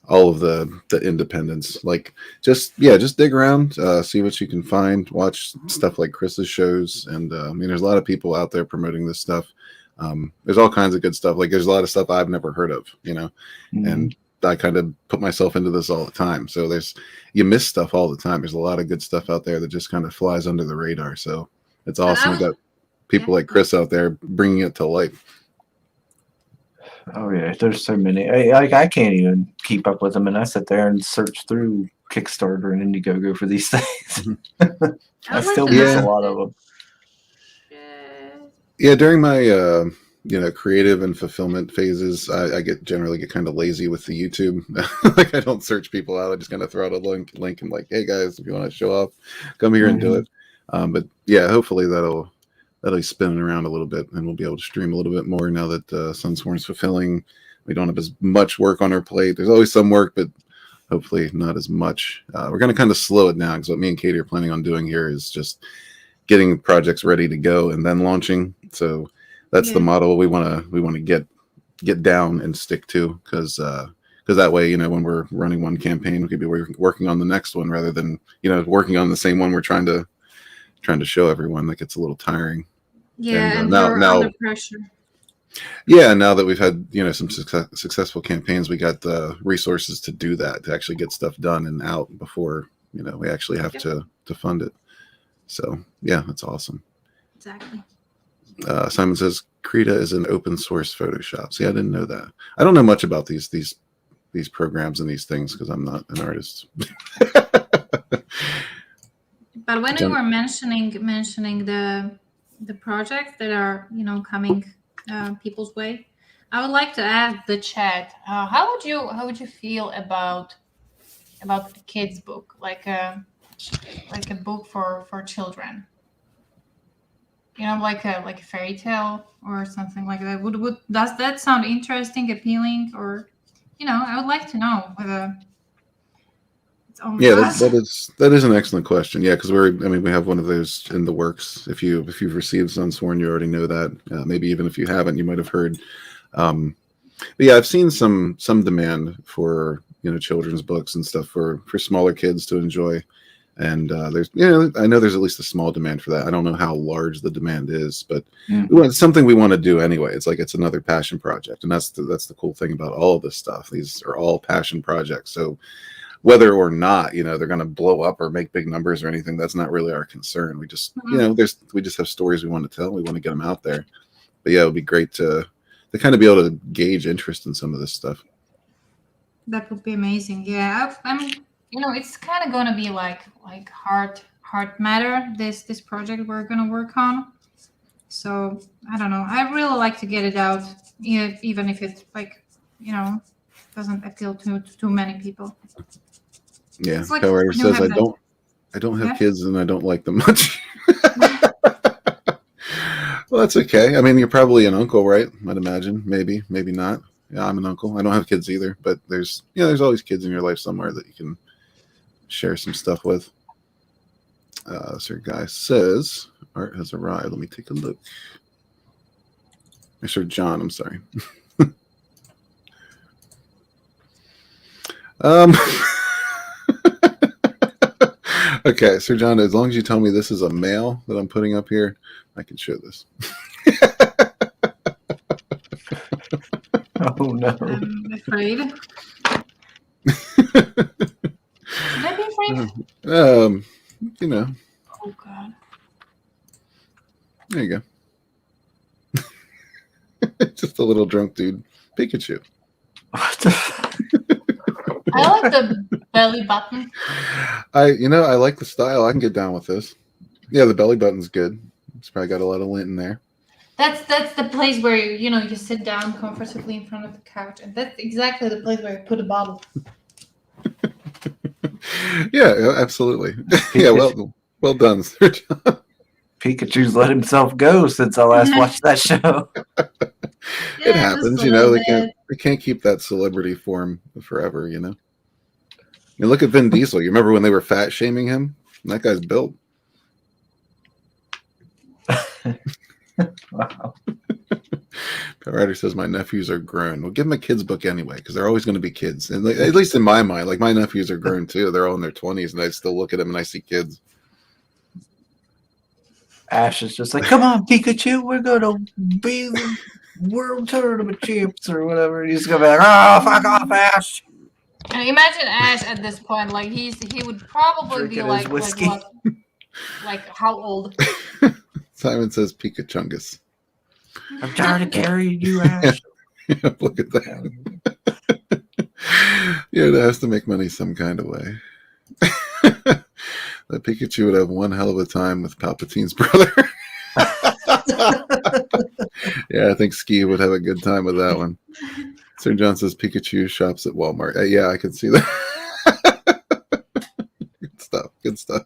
all of the independents. Like just dig around, see what you can find, watch stuff like Chris's shows, and I mean, there's a lot of people out there promoting this stuff. There's all kinds of good stuff. Like there's a lot of stuff I've never heard of, and I kind of put myself into this all the time. So you miss stuff all the time. There's a lot of good stuff out there that just kind of flies under the radar. So it's awesome. We got people like Chris out there bringing it to life. Oh yeah, there's so many. I can't even keep up with them, and I sit there and search through Kickstarter and Indiegogo for these things. I still miss a lot of them. Yeah, during my creative and fulfillment phases, I generally get kind of lazy with the YouTube. Like I don't search people out. I just kind of throw out a link and like, hey guys, if you want to show off, come here and do it. But yeah, hopefully that'll be spinning around a little bit, and we'll be able to stream a little bit more now that Sunsworn's fulfilling. We don't have as much work on our plate. There's always some work, but hopefully not as much. We're going to kind of slow it down because what me and Katie are planning on doing here is just getting projects ready to go and then launching. So that's the model we want to get down and stick to, because that way, when we're running one campaign, we could be working on the next one rather than working on the same one we're trying to show everyone. That gets a little tiring. Yeah, and now you're under pressure. Yeah, now that we've had some successful campaigns, we got the resources to do that, to actually get stuff done and out before we actually have to fund it. So yeah, that's awesome. Exactly. Simon says Krita is an open source Photoshop. See, I didn't know that. I don't know much about these programs and these things because I'm not an artist. But when you were mentioning the projects that are coming people's way, I would like to ask the chat, how would you feel about the kids book, like a book for children, like a fairy tale or something like that? Does that sound interesting, appealing, or I would like to know whether it's only us. that is an excellent question. Yeah, because we have one of those in the works. If you've received Sunsworn, you already know that. Maybe even if you haven't, you might have heard. But yeah, I've seen some demand for children's books and stuff for smaller kids to enjoy. And there's I know there's at least a small demand for that. I don't know how large the demand is, but it's something we want to do anyway. It's another passion project, and that's the cool thing about all of this stuff. These are all passion projects. So whether or not they're going to blow up or make big numbers or anything, that's not really our concern. We just we just have stories we want to tell. We want to get them out there. But yeah, it would be great to kind of be able to gauge interest in some of this stuff. That would be amazing. Yeah, it's kind of going to be like heart matter, this project we're going to work on. So I don't know, I really like to get it out, even if it's doesn't appeal to too many people. Yeah, Hellrider says I don't have kids and I don't like them much. Well, that's okay. I mean, you're probably an uncle, right? I'd imagine. Maybe not. Yeah, I'm an uncle. I don't have kids either, but there's always kids in your life somewhere that you can share some stuff with. Sir Guy says art has arrived. Let me take a look. Sir John, I'm sorry. Okay, Sir John, as long as you tell me this is a male that I'm putting up here, I can show this. Oh no. I'm afraid. Should I be afraid? Oh God. There you go. Just a little drunk dude. Pikachu. What the I like the belly button. I like the style. I can get down with this. Yeah, the belly button's good. It's probably got a lot of lint in there. That's the place where you sit down comfortably in front of the couch, and that's exactly the place where you put a bottle. Yeah, absolutely. Yeah, well done, Sir John. Pikachu's let himself go since I last watched that show. It happens, they can't keep that celebrity form forever, You look at Vin Diesel. You remember when they were fat shaming him? That guy's built. Wow. Ryder says my nephews are grown. Well, give them a kid's book anyway, because they're always going to be kids. And like, at least in my mind, like my nephews are grown too. They're all in their 20s, and I still look at them and I see kids. Ash is just like, come on, Pikachu, we're gonna be the world tournament champs or whatever. He's gonna be like, oh, fuck off, Ash. And imagine Ash at this point, like he would probably Drinking be his like whiskey. what? Like how old? Simon says Pikachungus. I'm tired of carrying you, Ash. Look at that. Yeah, it has to make money some kind of way. That Pikachu would have one hell of a time with Palpatine's brother. Yeah, I think Ski would have a good time with that one. Sir John says Pikachu shops at Walmart. Yeah, I can see that. Good stuff. Good stuff.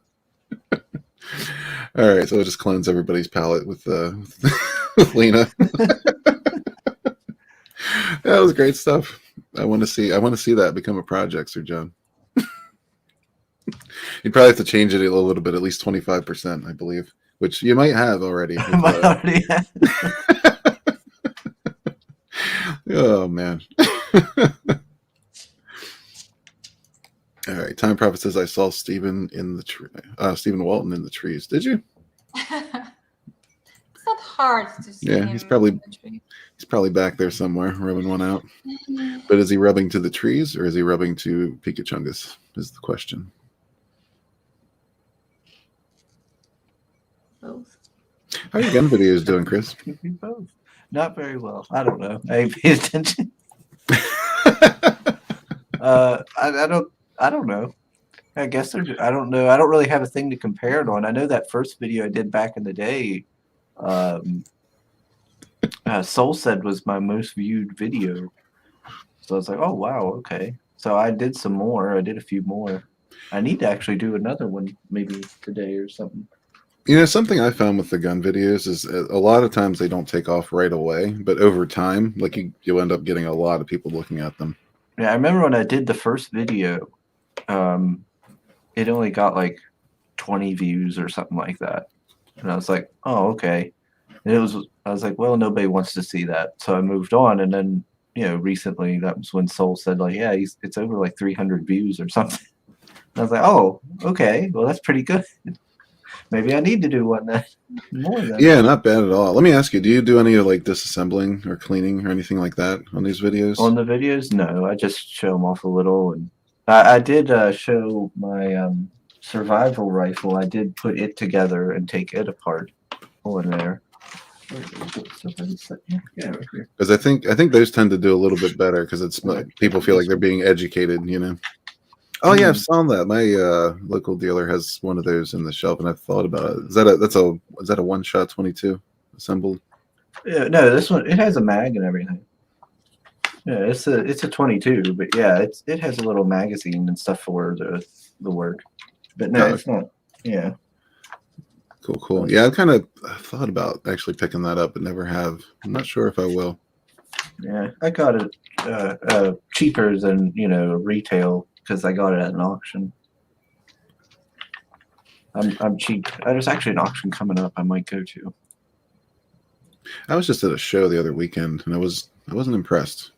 All right, so we'll just cleanse everybody's palate with with Lena. That was great stuff. I want to see that become a project, Sir John. You'd probably have to change it a little bit, at least 25%, I believe, which you might have already. Oh man. All right. Time Prophet says I saw Stephen in the tree. Stephen Walton in the trees. Did you? It's not hard to see. Yeah, he's probably back there somewhere, rubbing one out. But is he rubbing to the trees or is he rubbing to Pikachungus? Is the question. Both. How are your gun videos doing, Chris? Both. Not very well. I don't know. I ain't paying attention. I don't know. I guess I don't know. I don't really have a thing to compare it on. I know that first video I did back in the day, Soul Said was my most viewed video. So I was like, oh wow, okay. So I did some more. I did a few more. I need to actually do another one maybe today or something. You know, something I found with the gun videos is a lot of times they don't take off right away, but over time, like you end up getting a lot of people looking at them. Yeah, I remember when I did the first video, it only got like 20 views or something like that. And I was like, oh, okay. And I was like, well, nobody wants to see that. So I moved on. And then, you know, recently that was when Soul said like, yeah, it's over like 300 views or something. And I was like, oh, okay. Well, that's pretty good. Maybe I need to do one then. More than Yeah, not bad at all. Let me ask you, do you do any like disassembling or cleaning or anything like that on these videos? On the videos, no. I just show them off a little. And I did show my survival rifle. I did put it together and take it apart on there. Yeah, right here. Because I think those tend to do a little bit better because it's people feel like they're being educated, you know. Oh yeah, I've saw that. My local dealer has one of those in the shelf, and I've thought about it. Is that a one shot 22 assembled? Yeah, no, this one it has a mag and everything. Yeah, it's a 22, but yeah, it has a little magazine and stuff for the work. But no, it's not. Yeah. Cool. Yeah, I've kind of thought about actually picking that up, but never have. I'm not sure if I will. Yeah, I got it cheaper than retail because I got it at an auction. I'm cheap. There's actually an auction coming up. I might go to. I was just at a show the other weekend, and I wasn't impressed,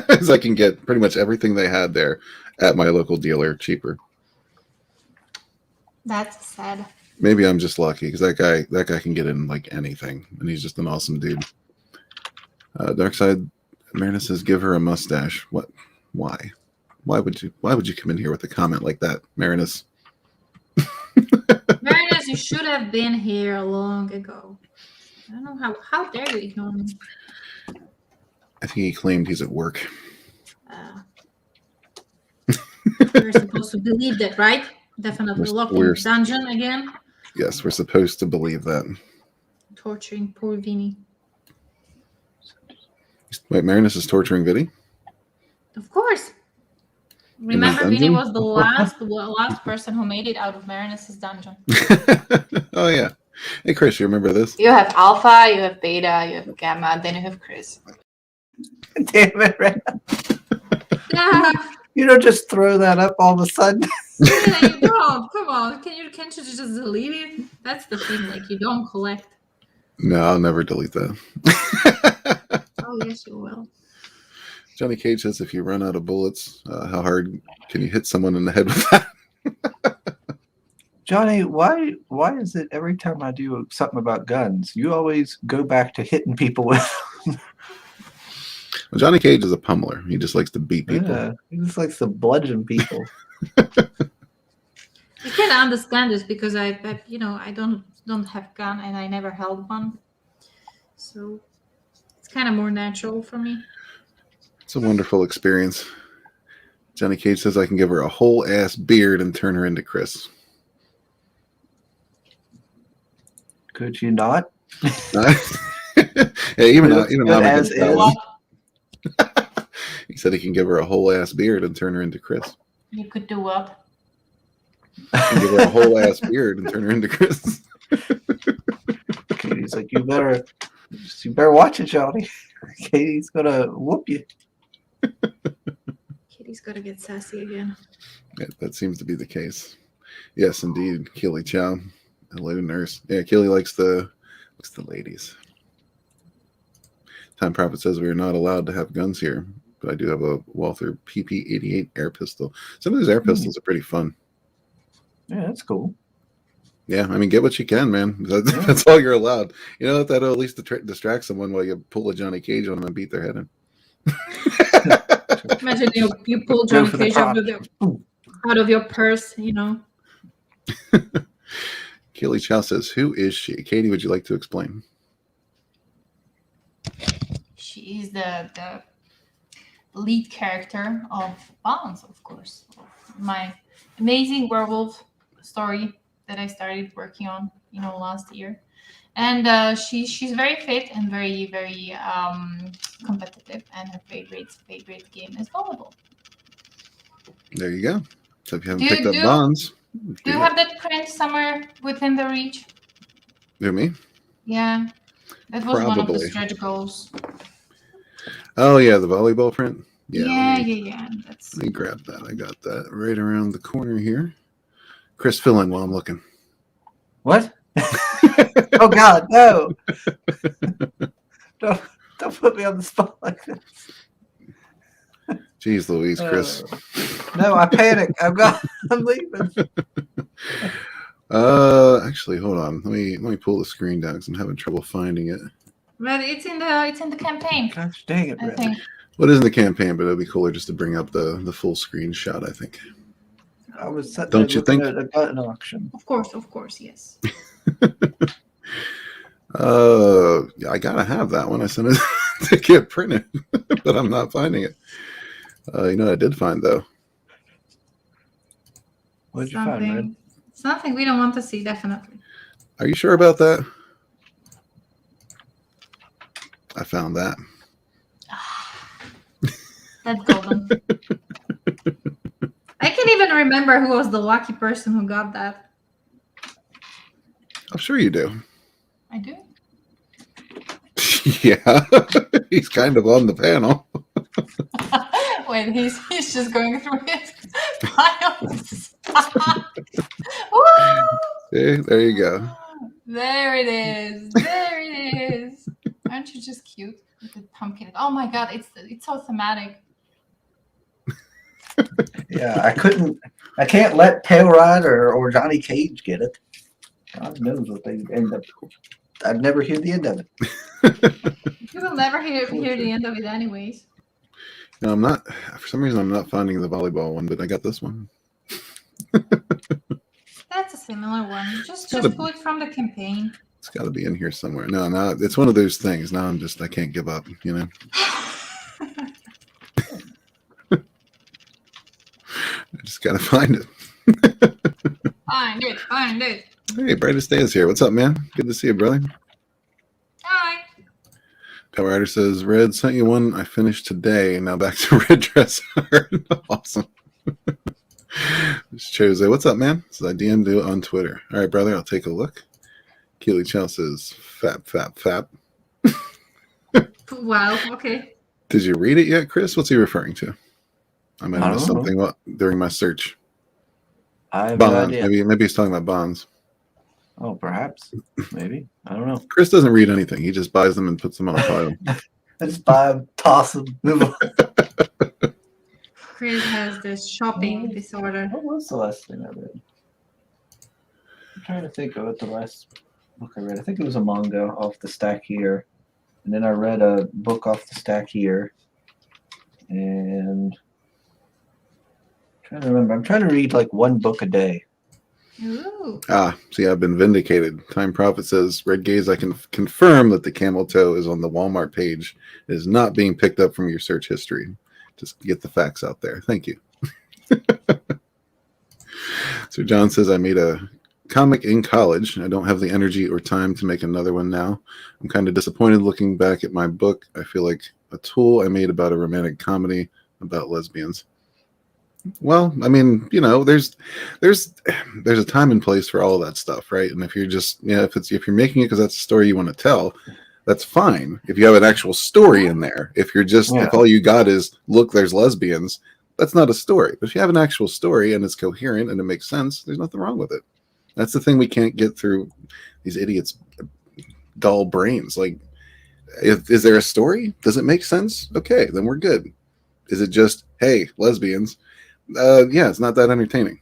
as I can get pretty much everything they had there at my local dealer cheaper. That's sad. Maybe I'm just lucky because that guy can get in like anything, and he's just an awesome dude. Darkside Marinus says, "Give her a mustache." What? Why? Why would you come in here with a comment like that, Marinus? Marinus, you should have been here long ago. I don't know how dare you ignore me. I think he claimed he's at work. We're supposed to believe that, right? Definitely locked in the dungeon again. Yes, we're supposed to believe that. Torturing poor Vinnie. Wait, Marinus is torturing Vinnie? Of course. Remember, Vinnie was the last person who made it out of Marinus's dungeon. Oh yeah. Hey Chris, you remember this? You have Alpha, you have Beta, you have Gamma, then you have Chris. Damn it, right? You don't just throw that up all of a sudden. Yeah, you don't. Come on. Can't you just delete it? That's the thing. Like, you don't collect. No, I'll never delete that. Oh, yes, you will. Johnny Cage says, if you run out of bullets, how hard can you hit someone in the head with that? Johnny, why is it every time I do something about guns, you always go back to hitting people with? Well, Johnny Cage is a pummeler. He just likes to beat people. Yeah, he just likes to bludgeon people. I can understand this because I don't have gun and I never held one, so it's kind of more natural for me. It's a wonderful experience. Johnny Cage says, I can give her a whole ass beard and turn her into Chris. Could you not? Yeah, even Good I'm as against that is. one. He said he can give her a whole ass beard and turn her into Chris. You could do what? He can give her a whole ass beard and turn her into Chris. Katie's like, you better watch it, Johnny. Katie's gonna whoop you. Kitty's got to get sassy again. That seems to be the case. Yes, indeed. Keely Chow. Hello, nurse. Yeah, Keely likes the ladies. Time Prophet says we are not allowed to have guns here, but I do have a Walther PP-88 air pistol. Some of those air pistols are pretty fun. Yeah, that's cool. Yeah, I mean, get what you can, man. That's all you're allowed. You know, that'll at least distract someone while you pull a Johnny Cage on them and beat their head in. Imagine you pull Johnny Cage out of your purse, Keely Chow says, who is she? Katie, would you like to explain? She is the lead character of Bonds, of course. My amazing werewolf story that I started working on, last year. And she's very fit and very, very competitive, and her favorite game is volleyball. There you go. So if you haven't Do picked up you- Bonds, Do you have that print somewhere within the reach? do me? Yeah. That was one of the Probably. stretch goals. Oh yeah, the volleyball print. Yeah. Let me grab that. I got that right around the corner here. Chris, fill in while I'm looking. What? Oh God, no! Don't put me on the spot like this. Jeez Louise, Chris. No, I panic. I'm leaving. Actually, hold on. Let me pull the screen down because I'm having trouble finding it. But it's in the campaign, Gosh dang it, I Brad. think. Well, it is in the campaign, but it'll be cooler just to bring up the full screenshot, I think. I was sitting Don't there you looking think? at a button auction. Of course, yes. Yeah, I gotta have that one. I sent it to get printed, but I'm not finding it. You know what I did find though? What did you find, man? Something we don't want to see, definitely. Are you sure about that? I found that. That's golden. I can't even remember who was the lucky person who got that. I'm sure you do. I do. Yeah, he's kind of on the panel. Wait, he's just going through his files. Woo! See, there you go. There it is. Aren't you just cute with the pumpkin? Oh my God, it's so thematic. Yeah, I can't let Tail Rod or Johnny Cage get it. God knows what they end up. I'd never hear the end of it. You will never hear the end of it anyways. No, I'm not. For some reason, I'm not finding the volleyball one, but I got this one. That's a similar one. Just Gotta- pull it from the campaign. It's got to be in here somewhere. No, it's one of those things. Now I can't give up. You know. I just gotta find it. Find it. Hey, Brightest Day is here. What's up, man? Good to see you, brother. Hi. Power Rider says, Red sent you one I finished today. Now back to Red Dress. Awesome. Jose, what's up, man? Says I DM'd you on Twitter. All right, brother, I'll take a look. Keely Chow says, fap. Wow, okay. Did you read it yet, Chris? What's he referring to? I might I have missed don't know. something during my search. I have no Bonds. idea. Maybe he's talking about bonds. Oh, perhaps. Maybe. I don't know. Chris doesn't read anything. He just buys them and puts them on a pile. Just buy them, toss them, move on. Chris has this shopping disorder. What was the last thing I read? I'm trying to think of what the last book I read. I think it was a manga off the stack here. And then I read a book off the stack here. And I'm trying to remember. I'm trying to read like one book a day. Ooh. See, I've been vindicated. Time Prophet says, Red Gaze, I can confirm that the camel toe is on the Walmart page. It is not being picked up from your search history. Just get the facts out there. Thank you. So John says, I made a comic in college. I don't have the energy or time to make another one now. I'm kind of disappointed looking back at my book. I feel like a tool I made about a romantic comedy about lesbians. Well, I mean, you know, there's a time and place for all of that stuff, right? And if you're just, if you're making it because that's a story you want to tell, that's fine. If you have an actual story in there, if you're just, if all you got is, look, there's lesbians, that's not a story. But if you have an actual story and it's coherent and it makes sense, there's nothing wrong with it. That's the thing we can't get through these idiots' dull brains. Like, is there a story? Does it make sense? Okay, then we're good. Is it just, hey, lesbians? Yeah, it's not that entertaining.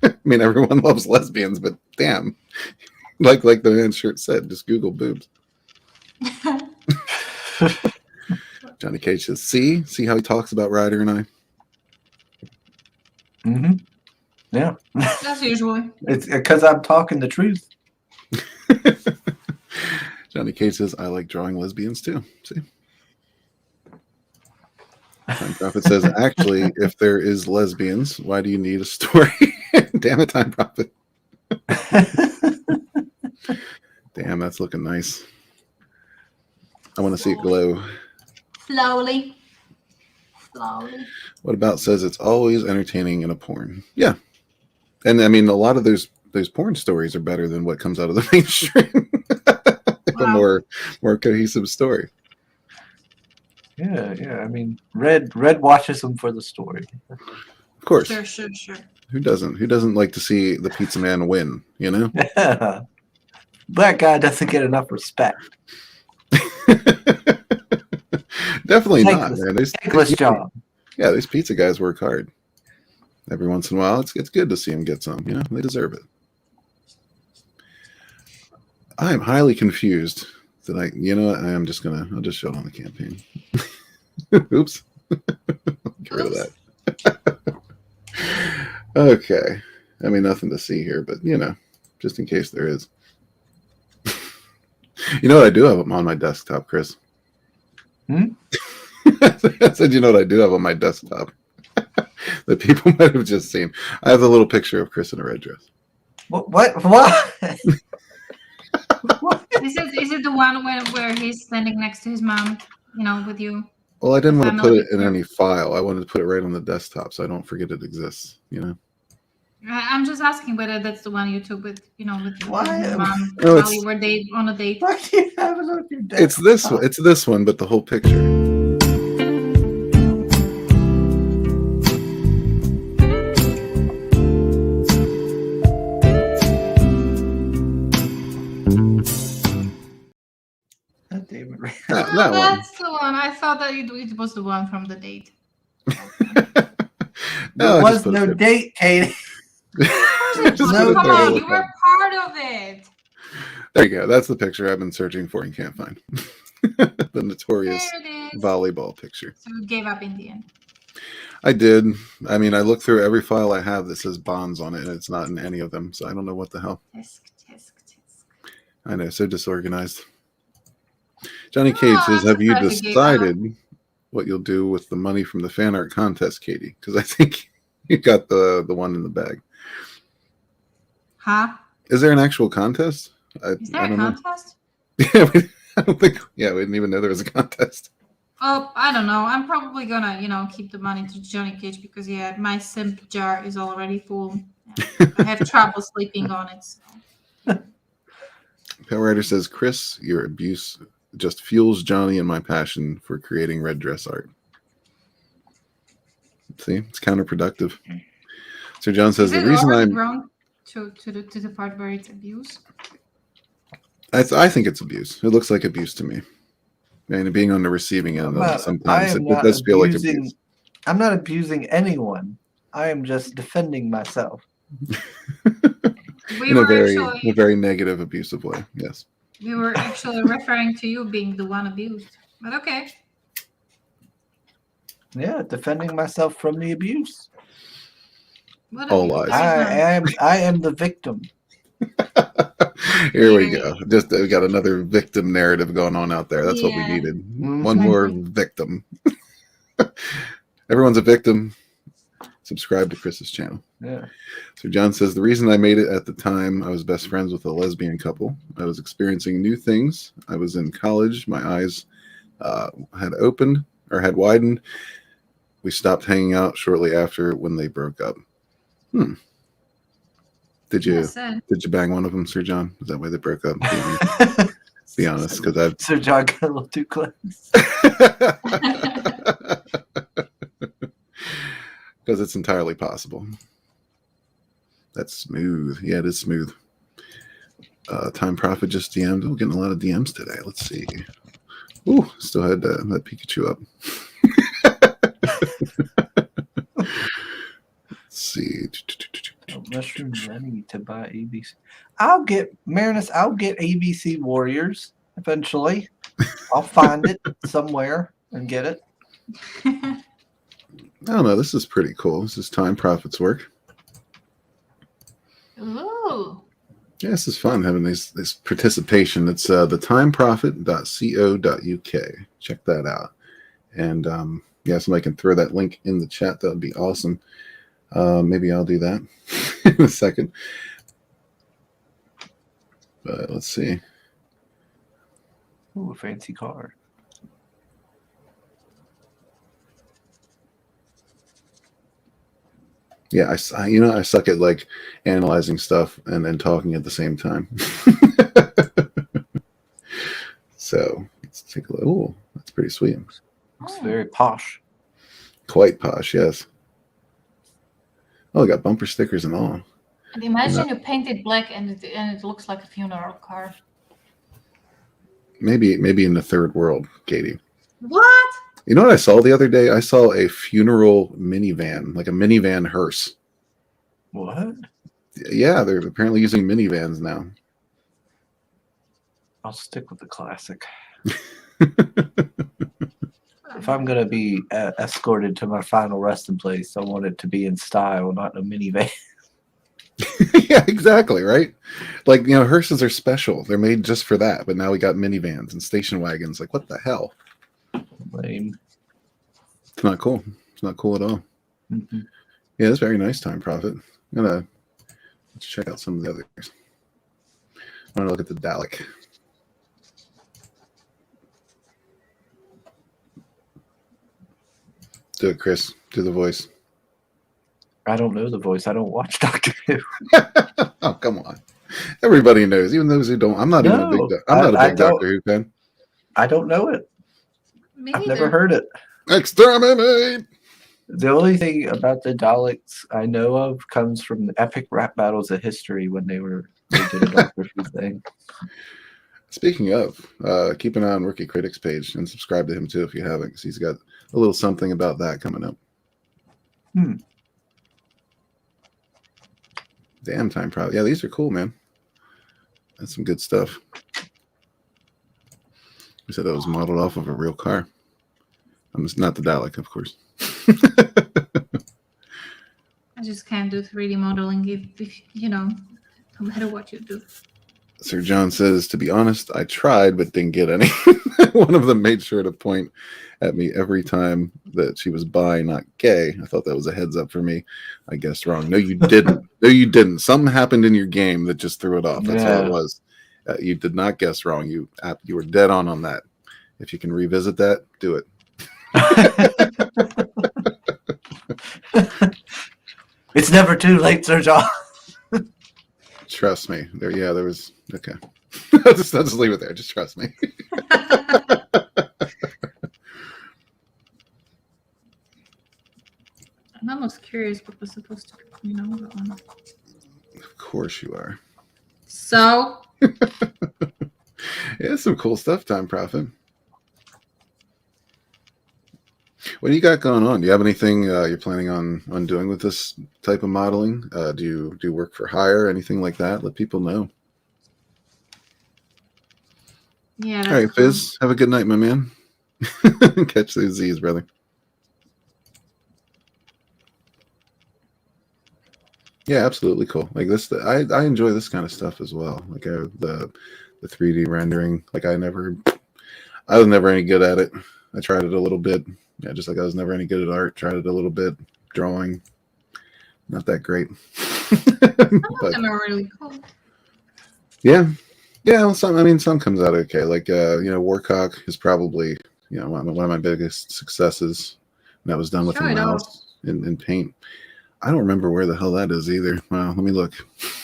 I mean, everyone loves lesbians, but damn, like the man's shirt said, just Google boobs. Johnny Cage says, see how he talks about Ryder and I? Mm-hmm. Yeah. As usual. It's because I'm talking the truth. Johnny Cage says, I like drawing lesbians too. See? Time Prophet says, actually, if there is lesbians, why do you need a story? Damn it, Time Prophet. Damn, that's looking nice. I want to see it glow. Slowly. What about says it's always entertaining in a porn? Yeah. And I mean, a lot of those porn stories are better than what comes out of the mainstream. A more cohesive story. Yeah. I mean, Red watches them for the story. Of course. Sure. Who doesn't? Who doesn't like to see the pizza man win? You know. Yeah. Black guy doesn't get enough respect. Definitely not, man. Thankless job. Yeah, these pizza guys work hard. Every once in a while, it's good to see them get some. You know, they deserve it. I am highly confused that I'll just show it on the campaign. Oops. Get rid of that. Okay. I mean, nothing to see here, but just in case there is. You know what I do have on my desktop, Chris? I said, you know what I do have on my desktop that people might have just seen. I have the little picture of Chris in a red dress. What? Is it the one where he's standing next to his mom, with you? Well, I didn't want to put it in any file. I wanted to put it right on the desktop so I don't forget it exists, I'm just asking whether that's the one you took with your mom No, while you were on a date. Why do you have it on your desktop? It's this one. It's this one, but the whole picture. That's the one. I thought that it was the one from the date. There was no date, Katie. Come on, you were part of it. There you go. That's the picture I've been searching for and can't find. The notorious volleyball picture. So you gave up in the end. I did. I mean, I looked through every file I have that says bonds on it, and it's not in any of them. So I don't know what the hell. Tisk. I know, so disorganized. Johnny Cage says, have you decided what you'll do with the money from the fan art contest, Katie? Because I think you got the one in the bag. Huh? Is there an actual contest? Is there a contest? Yeah, I don't think. Yeah, we didn't even know there was a contest. Oh, I don't know. I'm probably gonna, keep the money to Johnny Cage because my simp jar is already full. I have trouble sleeping on it. So. Power Rider says, Chris, your abuse just fuels Johnny and my passion for creating red dress art. See, it's counterproductive. So John says the reason I'm grown to the part where it's abuse. I think it's abuse. It looks like abuse to me. And being on the receiving end, I sometimes am it not does feel like abusing. abuse. I'm not abusing anyone. I am just defending myself. We In a were very negative, abusive way. Yes. we were actually referring to you being the one abused. But okay. Yeah, defending myself from the abuse. What All abuse? lies. I am the victim. Here we Yeah. go. Just we got another victim narrative going on out there. That's what we Yeah. needed. Mhm. One more victim. Everyone's a victim. Subscribe to Chris's channel. Yeah. So John says, the reason I made it at the time, I was best friends with a lesbian couple. I was experiencing new things. I was in college. My eyes had opened or had widened. We stopped hanging out shortly after when they broke up. Did you bang one of them, Sir John? Is that why they broke up? Be honest, because I've Sir John got a little too close. because it's entirely possible. That's smooth. Yeah, it is smooth. Time Prophet just DM'd. We're getting a lot of DMs today. Let's see. Ooh, still had that Pikachu up. Let's see. Mushrooms ready to buy ABC. I'll get ABC Warriors eventually. I'll find it somewhere and get it. I don't know. This is pretty cool. This is Time Prophet's work. Ooh. Yeah, this is fun having this participation. It's thetimeprophet.co.uk. Check that out. And yeah, somebody can throw that link in the chat. That would be awesome. Maybe I'll do that in a second. But let's see. Ooh, a fancy car. Yeah, I suck at like analyzing stuff and then talking at the same time. So let's take a look. Oh, that's pretty sweet. Looks very posh. Quite posh, yes. Oh, I got bumper stickers and all. And imagine you paint it black and it looks like a funeral car. Maybe in the third world, Katie. What? You know what I saw the other day? I saw a funeral minivan, like a minivan hearse. What? Yeah, they're apparently using minivans now. I'll stick with the classic. If I'm going to be escorted to my final resting place, I want it to be in style, not a minivan. Yeah, exactly, right? Like, you know, hearses are special. They're made just for that. But now we got minivans and station wagons. Like, what the hell? Lame. It's not cool. It's not cool at all. Mm-hmm. Yeah, it's very nice, Time Prophet. Let's check out some of the others. I want to look at the Dalek. Do it, Chris. Do the voice. I don't know the voice. I don't watch Doctor Who. Oh, come on. Everybody knows, even those who don't. I'm not even a big. I'm not a big Doctor Who fan. I don't know it. Me I've neither. never heard it. Exterminate! The only thing about the Daleks I know of comes from the epic rap battles of history when they did a Doctor Who thing. Speaking of, keep an eye on Rookie Critics page and subscribe to him too if you haven't, because he's got a little something about that coming up. Damn, Time Prophet. Yeah, these are cool, man. That's some good stuff. We said that was modeled off of a real car. Not the Dalek, of course. I just can't do 3D modeling if you know, no matter what you do. Sir John says, to be honest, I tried but didn't get any. One of them made sure to point at me every time that she was bi, not gay. I thought that was a heads up for me. I guessed wrong. No, you didn't. No, you didn't. Something happened in your game that just threw it off. That's what it was. You did not guess wrong. You were dead on that. If you can revisit that, do it. It's never too late, Sir John. Trust me. There was okay. I'll just leave it there. Just trust me. I'm almost curious what was supposed to be coming over on. Of course you are. So Yeah, some cool stuff, Time Prophet. What do you got going on? Do you have anything you're planning on doing with this type of modeling? Do you do work for hire, anything like that? Let people know. Yeah, All that's right, cool. Fizz. Have a good night, my man. Catch those Z's, brother. Yeah, absolutely cool. Like this, I enjoy this kind of stuff as well. Like the 3D rendering. Like I was never any good at it. I tried it a little bit. Yeah, just like I was never any good at art. Tried it a little bit. Drawing, not that great. Some of But them are really cool. yeah, well, some comes out okay. Like Warcock is probably one of my biggest successes. And that was done with a Show it off. mouse in Paint. I don't remember where the hell that is either. Wow, let me look.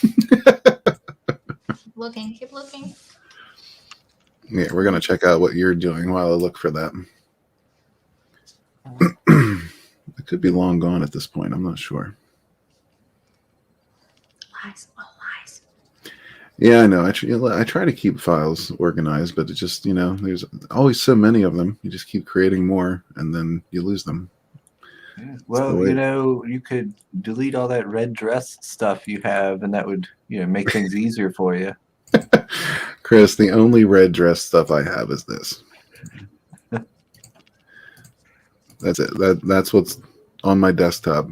Keep looking. Keep looking. Yeah, we're gonna check out what you're doing while I look for that. It could be long gone at this point. I'm not sure. Lies, all lies. Yeah, I know. I try to keep files organized, but it just there's always so many of them. You just keep creating more, and then you lose them. Well, way. you could delete all that red dress stuff you have, and that would make things easier for you. Chris, the only red dress stuff I have is this. That's it. That's what's on my desktop.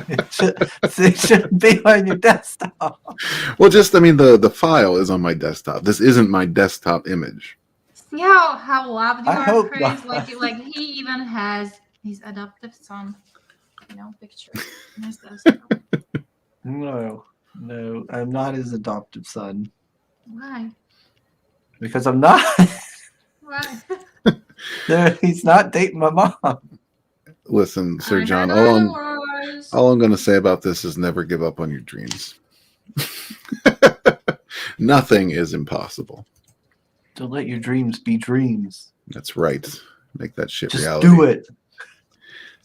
It shouldn't be on your desktop. Well, the file is on my desktop. This isn't my desktop image. See how loved you I are, hope Chris? not. Like he even has his adoptive son, picture. in his desktop. No, I'm not his adoptive son Why? because I'm not. Why? He's not dating my mom. Listen, Sir I John, heard otherwise. all I'm going to say about this is never give up on your dreams. Nothing is impossible. Don't let your dreams be dreams. That's right. Make that shit Just reality. do it.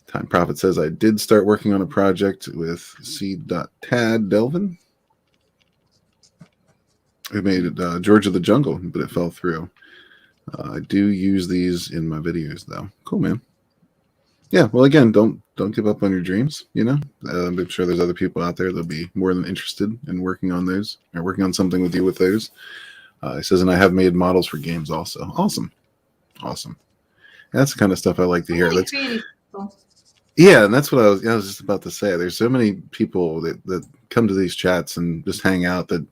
Time Prophet says, I did start working on a project with C.Tad Delvin, who made it George of the Jungle, but it fell through. I do use these in my videos, though. Cool, man. Yeah, well, again, don't give up on your dreams, I'm sure there's other people out there that'll be more than interested in working on those, or working on something with you with those. He says, and I have made models for games also. Awesome. That's the kind of stuff I like to hear. Really That's creative people. Yeah, and that's what I was just about to say. There's so many people that come to these chats and just hang out that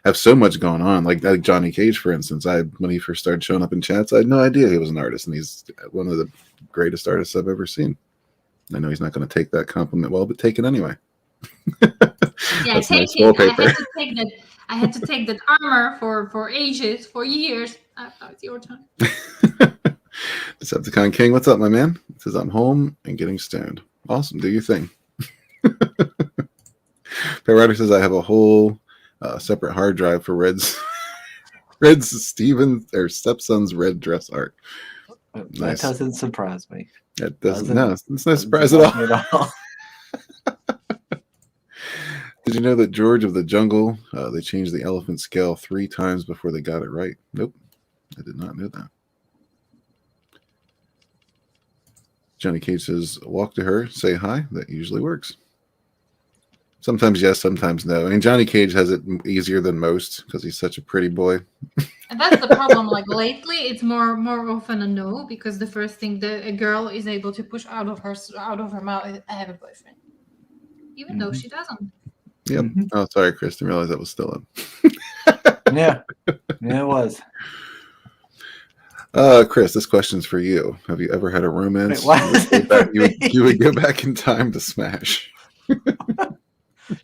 have so much going on. Like Johnny Cage, for instance. When he first started showing up in chats, I had no idea he was an artist, and he's one of the greatest artists I've ever seen. I know he's not going to take that compliment well, but take it anyway. Yeah, That's take nice it. wallpaper. I had to take that armor for ages, for years. Now it's your turn. Decepticon King, what's up, my man? It says, I'm home and getting stoned. Awesome, do your thing. Parrider says, I have a whole separate hard drive for Red's stepson's red dress art. That Nice. doesn't surprise me. That doesn't. No, it's no surprise at all. Did you know that George of the Jungle, they changed the elephant scale 3 times before they got it right? Nope, I did not know that. Johnny Cage says, walk to her, say hi. That usually works. Sometimes yes, sometimes no. I mean, Johnny Cage has it easier than most because he's such a pretty boy. And that's the problem. Like lately, it's more often a no, because the first thing that a girl is able to push out of her mouth is, I have a boyfriend, even though she doesn't. Yep. Oh, sorry, Chris. Didn't realize that was still up. Yeah, it was. Chris, this question's for you. Have you ever had a romance Wait, why is it for me? you would go back in time to smash?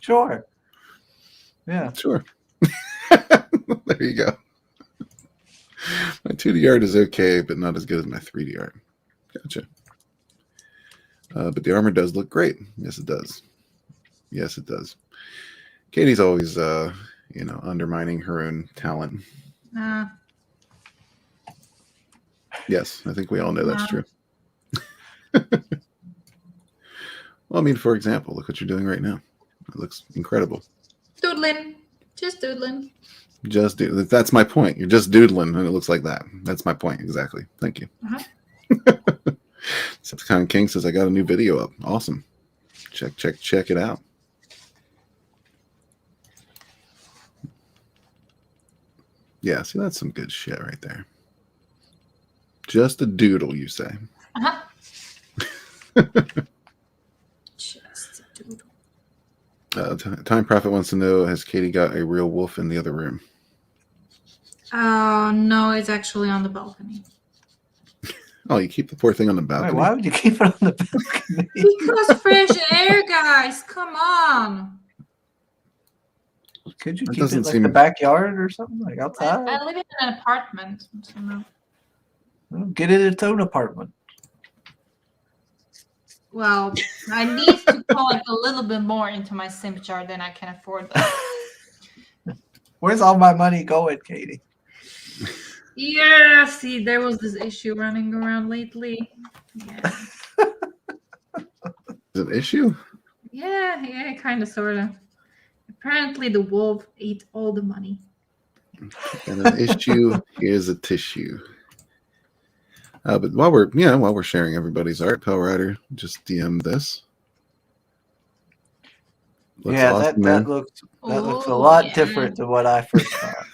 Sure. Yeah. Sure. There you go. My 2D art is okay, but not as good as my 3D art. Gotcha. But the armor does look great. Yes, it does. Yes, it does. Katie's always, undermining her own talent. Yes, I think we all know that's true. Well, I mean, for example, look what you're doing right now. It looks incredible. Doodling. Just doodling. That's my point. You're just doodling, and it looks like that. That's my point, exactly. Thank you. Septicon King says I got a new video up. Awesome. Check it out. Yeah, see, that's some good shit right there. Just a doodle, you say. Uh-huh. Just a doodle. Time Prophet wants to know, has Katie got a real wolf in the other room? No, it's actually on the balcony. Oh, you keep the poor thing on the Wait, balcony? why would you keep it on the balcony? Because fresh air, guys. Come on. Could you That keep it doesn't like seem- the backyard or something, like outside? I live in an apartment. So no. Well, get it its own apartment. Well, I need to collect a little bit more into my simp jar than I can afford. Where's all my money going, Katie? Yeah, see, there was this issue running around lately. Yeah, Is it an issue? yeah, kind of, sort of. Apparently, the wolf ate all the money. And an issue, here's a tissue. But while we're sharing everybody's art, Pell Rider just DM'd this. Looks Yeah, awesome, that man. looks a Oh, lot yeah. different than what I first thought.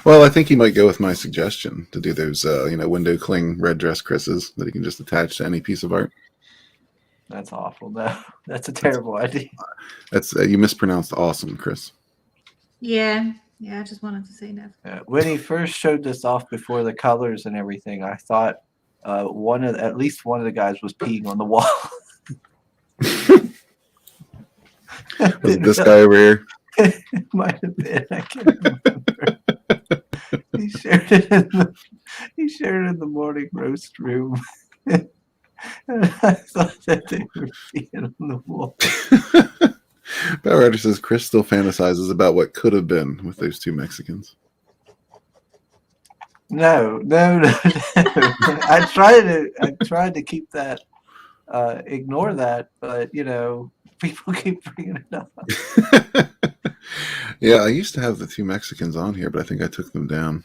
Well, I think he might go with my suggestion to do those, window cling red dress Chris's that he can just attach to any piece of art. That's awful. No, that's a terrible idea. That's you mispronounced awesome, Chris. Yeah, I just wanted to say that. When he first showed this off before the colors and everything, I thought at least one of the guys was peeing on the wall. Was it this guy over here? It might have been. I can't remember. He shared it in the morning roast room. And I thought that they were peeing on the wall. Pell Rider says Chris still fantasizes about what could have been with those two Mexicans. No. I tried to keep that, ignore that, but people keep bringing it up. Yeah, I used to have the two Mexicans on here, but I think I took them down.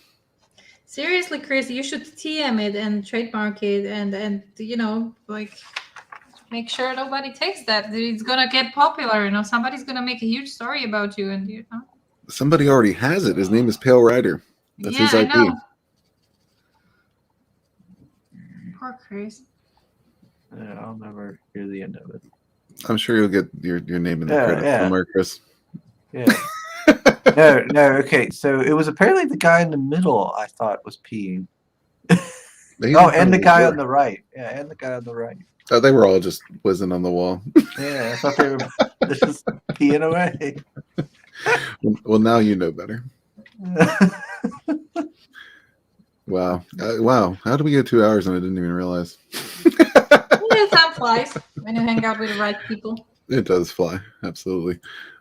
Seriously, Chris, you should TM it and trademark it and Make sure nobody takes that. It's gonna get popular. Somebody's gonna make a huge story about you, and Somebody already has it. His name is Pale Rider. That's his I IP. know. Poor Chris. Yeah, I'll never hear the end of it. I'm sure you'll get your name in the Yeah, credits yeah. somewhere, Chris. Yeah. No. Okay, so it was apparently the guy in the middle I thought was peeing. They Oh, even and the were. guy on the right. Yeah, and the guy on the right. Oh, they were all just whizzing on the wall. Yeah, I thought they were just peeing away. Well, now you know better. Wow. Wow. How did we get 2 hours and I didn't even realize? Yeah, time flies when you hang out with the right people. It does fly. Absolutely.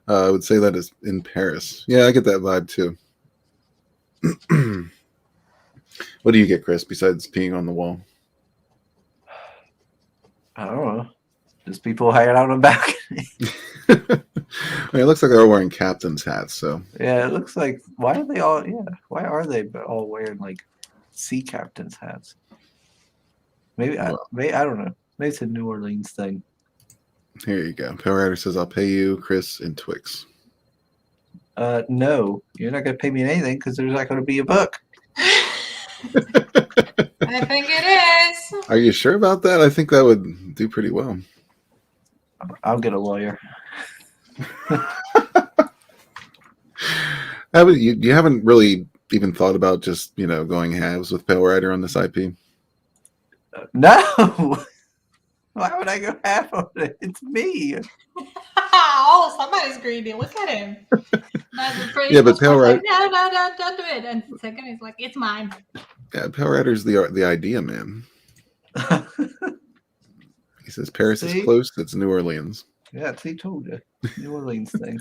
I would say that is in Paris. Yeah, I get that vibe too. What do you get, Chris, besides peeing on the wall? I don't know. Just people hanging out on the balcony. I mean, it looks like they're all wearing captain's hats, so Yeah, it looks like why are they all all wearing like sea captain's hats? Maybe I don't know. Maybe it's a New Orleans thing. here you go. Power Rider says, I'll pay you, Chris, in Twix. No, you're not gonna pay me anything because there's not gonna be a book. I think it is. Are you sure about that? I think that would do pretty well. I'll get a lawyer. You haven't really even thought about just, going halves with Pale Rider on this IP? No. Why would I go half on it? It's me. Oh, somebody's greedy. Look at him. Yeah, but Pale Rider. No, don't do it. And the second is like, it's mine. Yeah, Pale Rider's the idea man. He says Paris See? is close. It's New Orleans. Yeah, see, told you. New Orleans thing.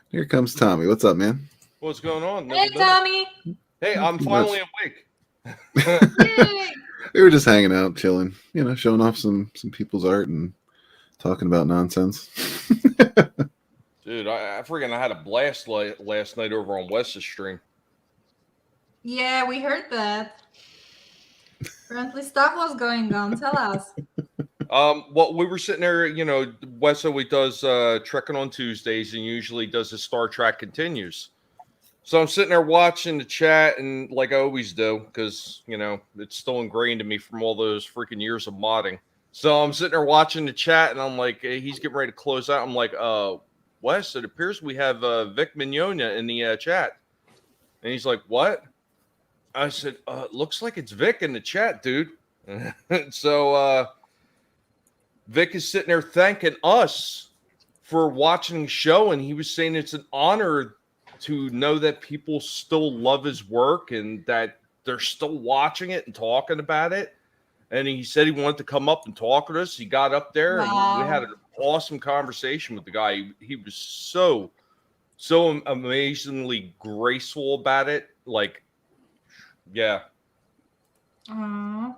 Here comes Tommy. What's up, man? What's going on? Hey, Tommy. Hey, I'm finally awake. Yay. We were just hanging out, chilling, showing off some people's art and talking about nonsense. Dude, I had a blast last night over on West's stream. Yeah, we heard that. Apparently, stuff was going on. Tell us. Well, we were sitting there, you know, Wes always does Trekking on Tuesdays and usually does his Star Trek Continues. So I'm sitting there watching the chat, and like I always do, because, you know, it's still ingrained in me from all those freaking years of modding. So I'm sitting there watching the chat, and I'm like, hey, he's getting ready to close out. I'm like, Wes, it appears we have Vic Mignogna in the chat. And he's like, what? I said, looks like it's Vic in the chat, dude. So Vic is sitting there thanking us for watching the show, and he was saying it's an honor to know that people still love his work and that they're still watching it and talking about it. And he said he wanted to come up and talk with us. He got up there and we had an awesome conversation with the guy. He was so amazingly graceful about it. Like, yeah. Aww.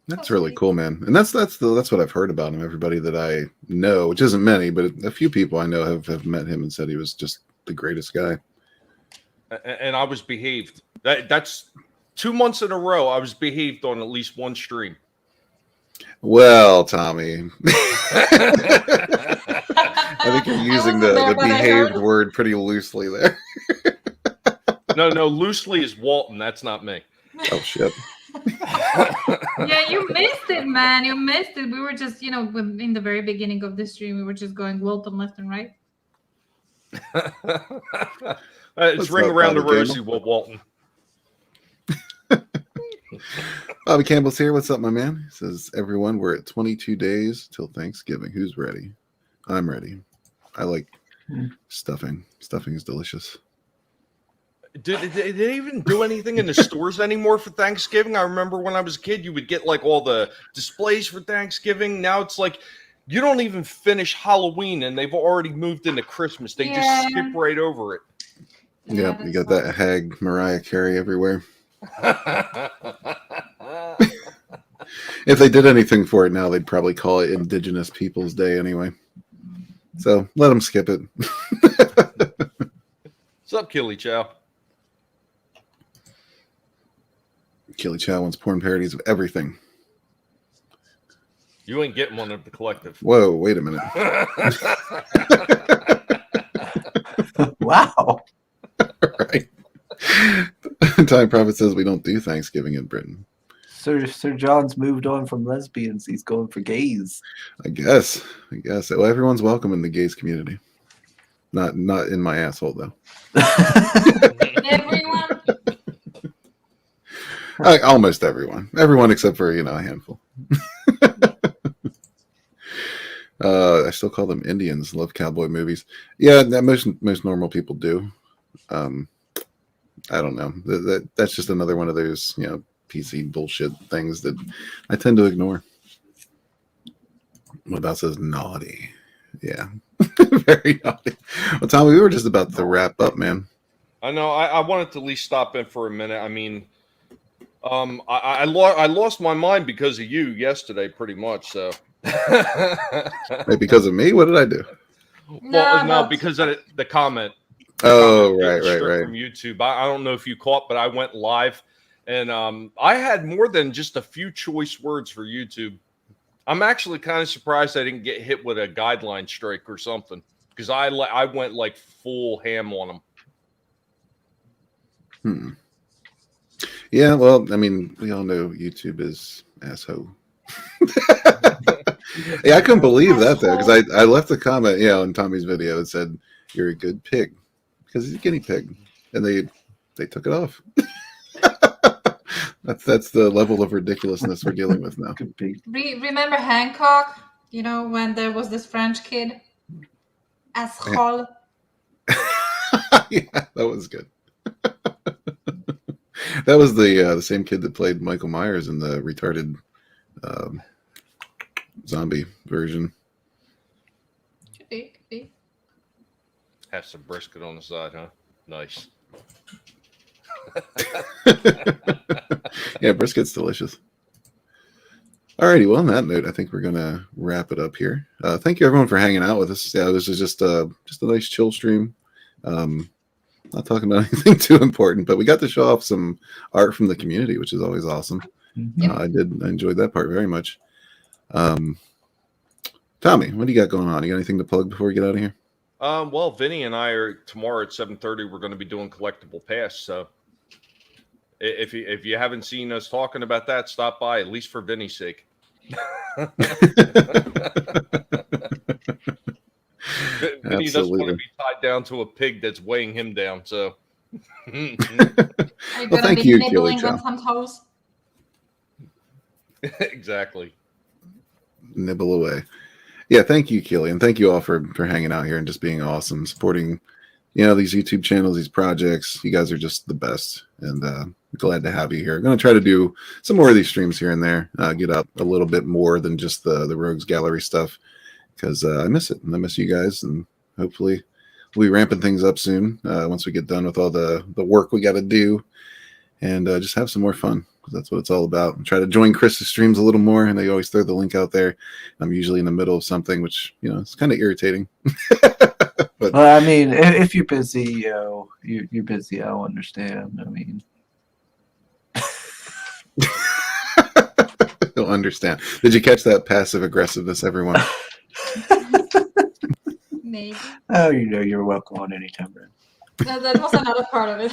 That's really cool, man. And that's what I've heard about him. Everybody that I know, which isn't many, but a few people I know have met him and said he was just the greatest guy. And I was behaved. That's 2 months in a row. I was behaved on at least one stream. Well, Tommy, I think you're using the behaved word pretty loosely there. No, loosely is Walton. That's not me. Oh shit. Yeah, you missed it, man. You missed it. We were just, you know, in the very beginning of the stream, we were just going Walton left and right. It's ring around the rosy, Walton. Bobby Campbell's here. What's up, my man? He says, everyone, we're at 22 days till Thanksgiving. Who's ready? I'm ready. I like stuffing. Stuffing is delicious. Did they even do anything in the stores anymore for Thanksgiving? I remember when I was a kid, you would get like all the displays for Thanksgiving. Now it's like you don't even finish Halloween and they've already moved into Christmas. They just skip right over it. Yeah, you got that hag Mariah Carey everywhere. If they did anything for it now, they'd probably call it Indigenous Peoples Day anyway. So let them skip it. What's up, Killy Chow? Killy Chow wants porn parodies of everything. You ain't getting one of the collective. Whoa, wait a minute. Wow. Right. Time Prophet says we don't do Thanksgiving in Britain. Sir John's moved on from lesbians. He's going for gays. I guess. Well, everyone's welcome in the gays community. Not in my asshole though. Everyone. Almost everyone. Everyone except for a handful. I still call them Indians. Love cowboy movies. Yeah, most normal people do. I don't know. That's just another one of those PC bullshit things that I tend to ignore. What about says naughty? Yeah, very naughty. Well, Tommy, we were just about to wrap up, man. I know. I wanted to at least stop in for a minute. I mean, I lost my mind because of you yesterday, pretty much. So, Wait, because of me? What did I do? Well, no, because of the comment. Oh, right. From YouTube. I don't know if you caught, but I went live, and I had more than just a few choice words for YouTube. I'm actually kind of surprised I didn't get hit with a guideline strike or something, because I went like full ham on them. Yeah, well, I mean, we all know YouTube is asshole. Yeah, I couldn't believe that though, because I left a comment, on Tommy's video that said, "You're a good pig," because he's a guinea pig, and they took it off. That's the level of ridiculousness we're dealing with now. Remember Hancock? When there was this French kid, asshole. Yeah, that was good. That was the same kid that played Michael Myers in the retarded zombie version. Could be. Have some brisket on the side, huh? Nice. Yeah, brisket's delicious. Alrighty, well, on that note, I think we're gonna wrap it up here. Thank you everyone for hanging out with us. Yeah, this is just a nice chill stream. Not talking about anything too important, but we got to show off some art from the community, which is always awesome. Mhm. I enjoyed that part very much. Tommy, what do you got going on? You got anything to plug before we get out of here? Well, Vinnie and I are tomorrow at 7:30. We're going to be doing collectible pass. So if you haven't seen us talking about that, stop by, at least for Vinnie's sake. Vinnie doesn't want to be tied down to a pig that's weighing him down. So Are you Well, gonna thank be you, nibbling Keely on Joe. some toes? exactly. Nibble away. Yeah, thank you, Keely, and thank you all for hanging out here and just being awesome, supporting, these YouTube channels, these projects. You guys are just the best, and glad to have you here. I'm going to try to do some more of these streams here and there, get up a little bit more than just the Rogues Gallery stuff, because I miss it, and I miss you guys, and hopefully we'll be ramping things up soon once we get done with all the work we got to do, and just have some more fun. That's what it's all about. And try to join Chris's streams a little more, and they always throw the link out there. I'm usually in the middle of something, which it's kind of irritating. But Well, I mean, if you're busy, you're busy. I'll understand. I mean, you'll understand. Did you catch that passive aggressiveness, everyone? Maybe. oh, you're welcome on any time, Brad. That was another part of it.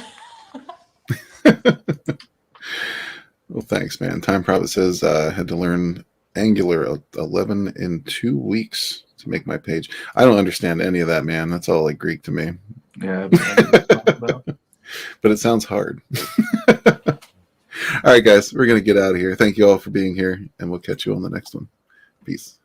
Well, thanks, man. Time Prophet says I had to learn Angular 11 in 2 weeks to make my page. I don't understand any of that, man. That's all like Greek to me. Yeah, but But it sounds hard. All right, guys, we're going to get out of here. Thank you all for being here, and we'll catch you on the next one. Peace.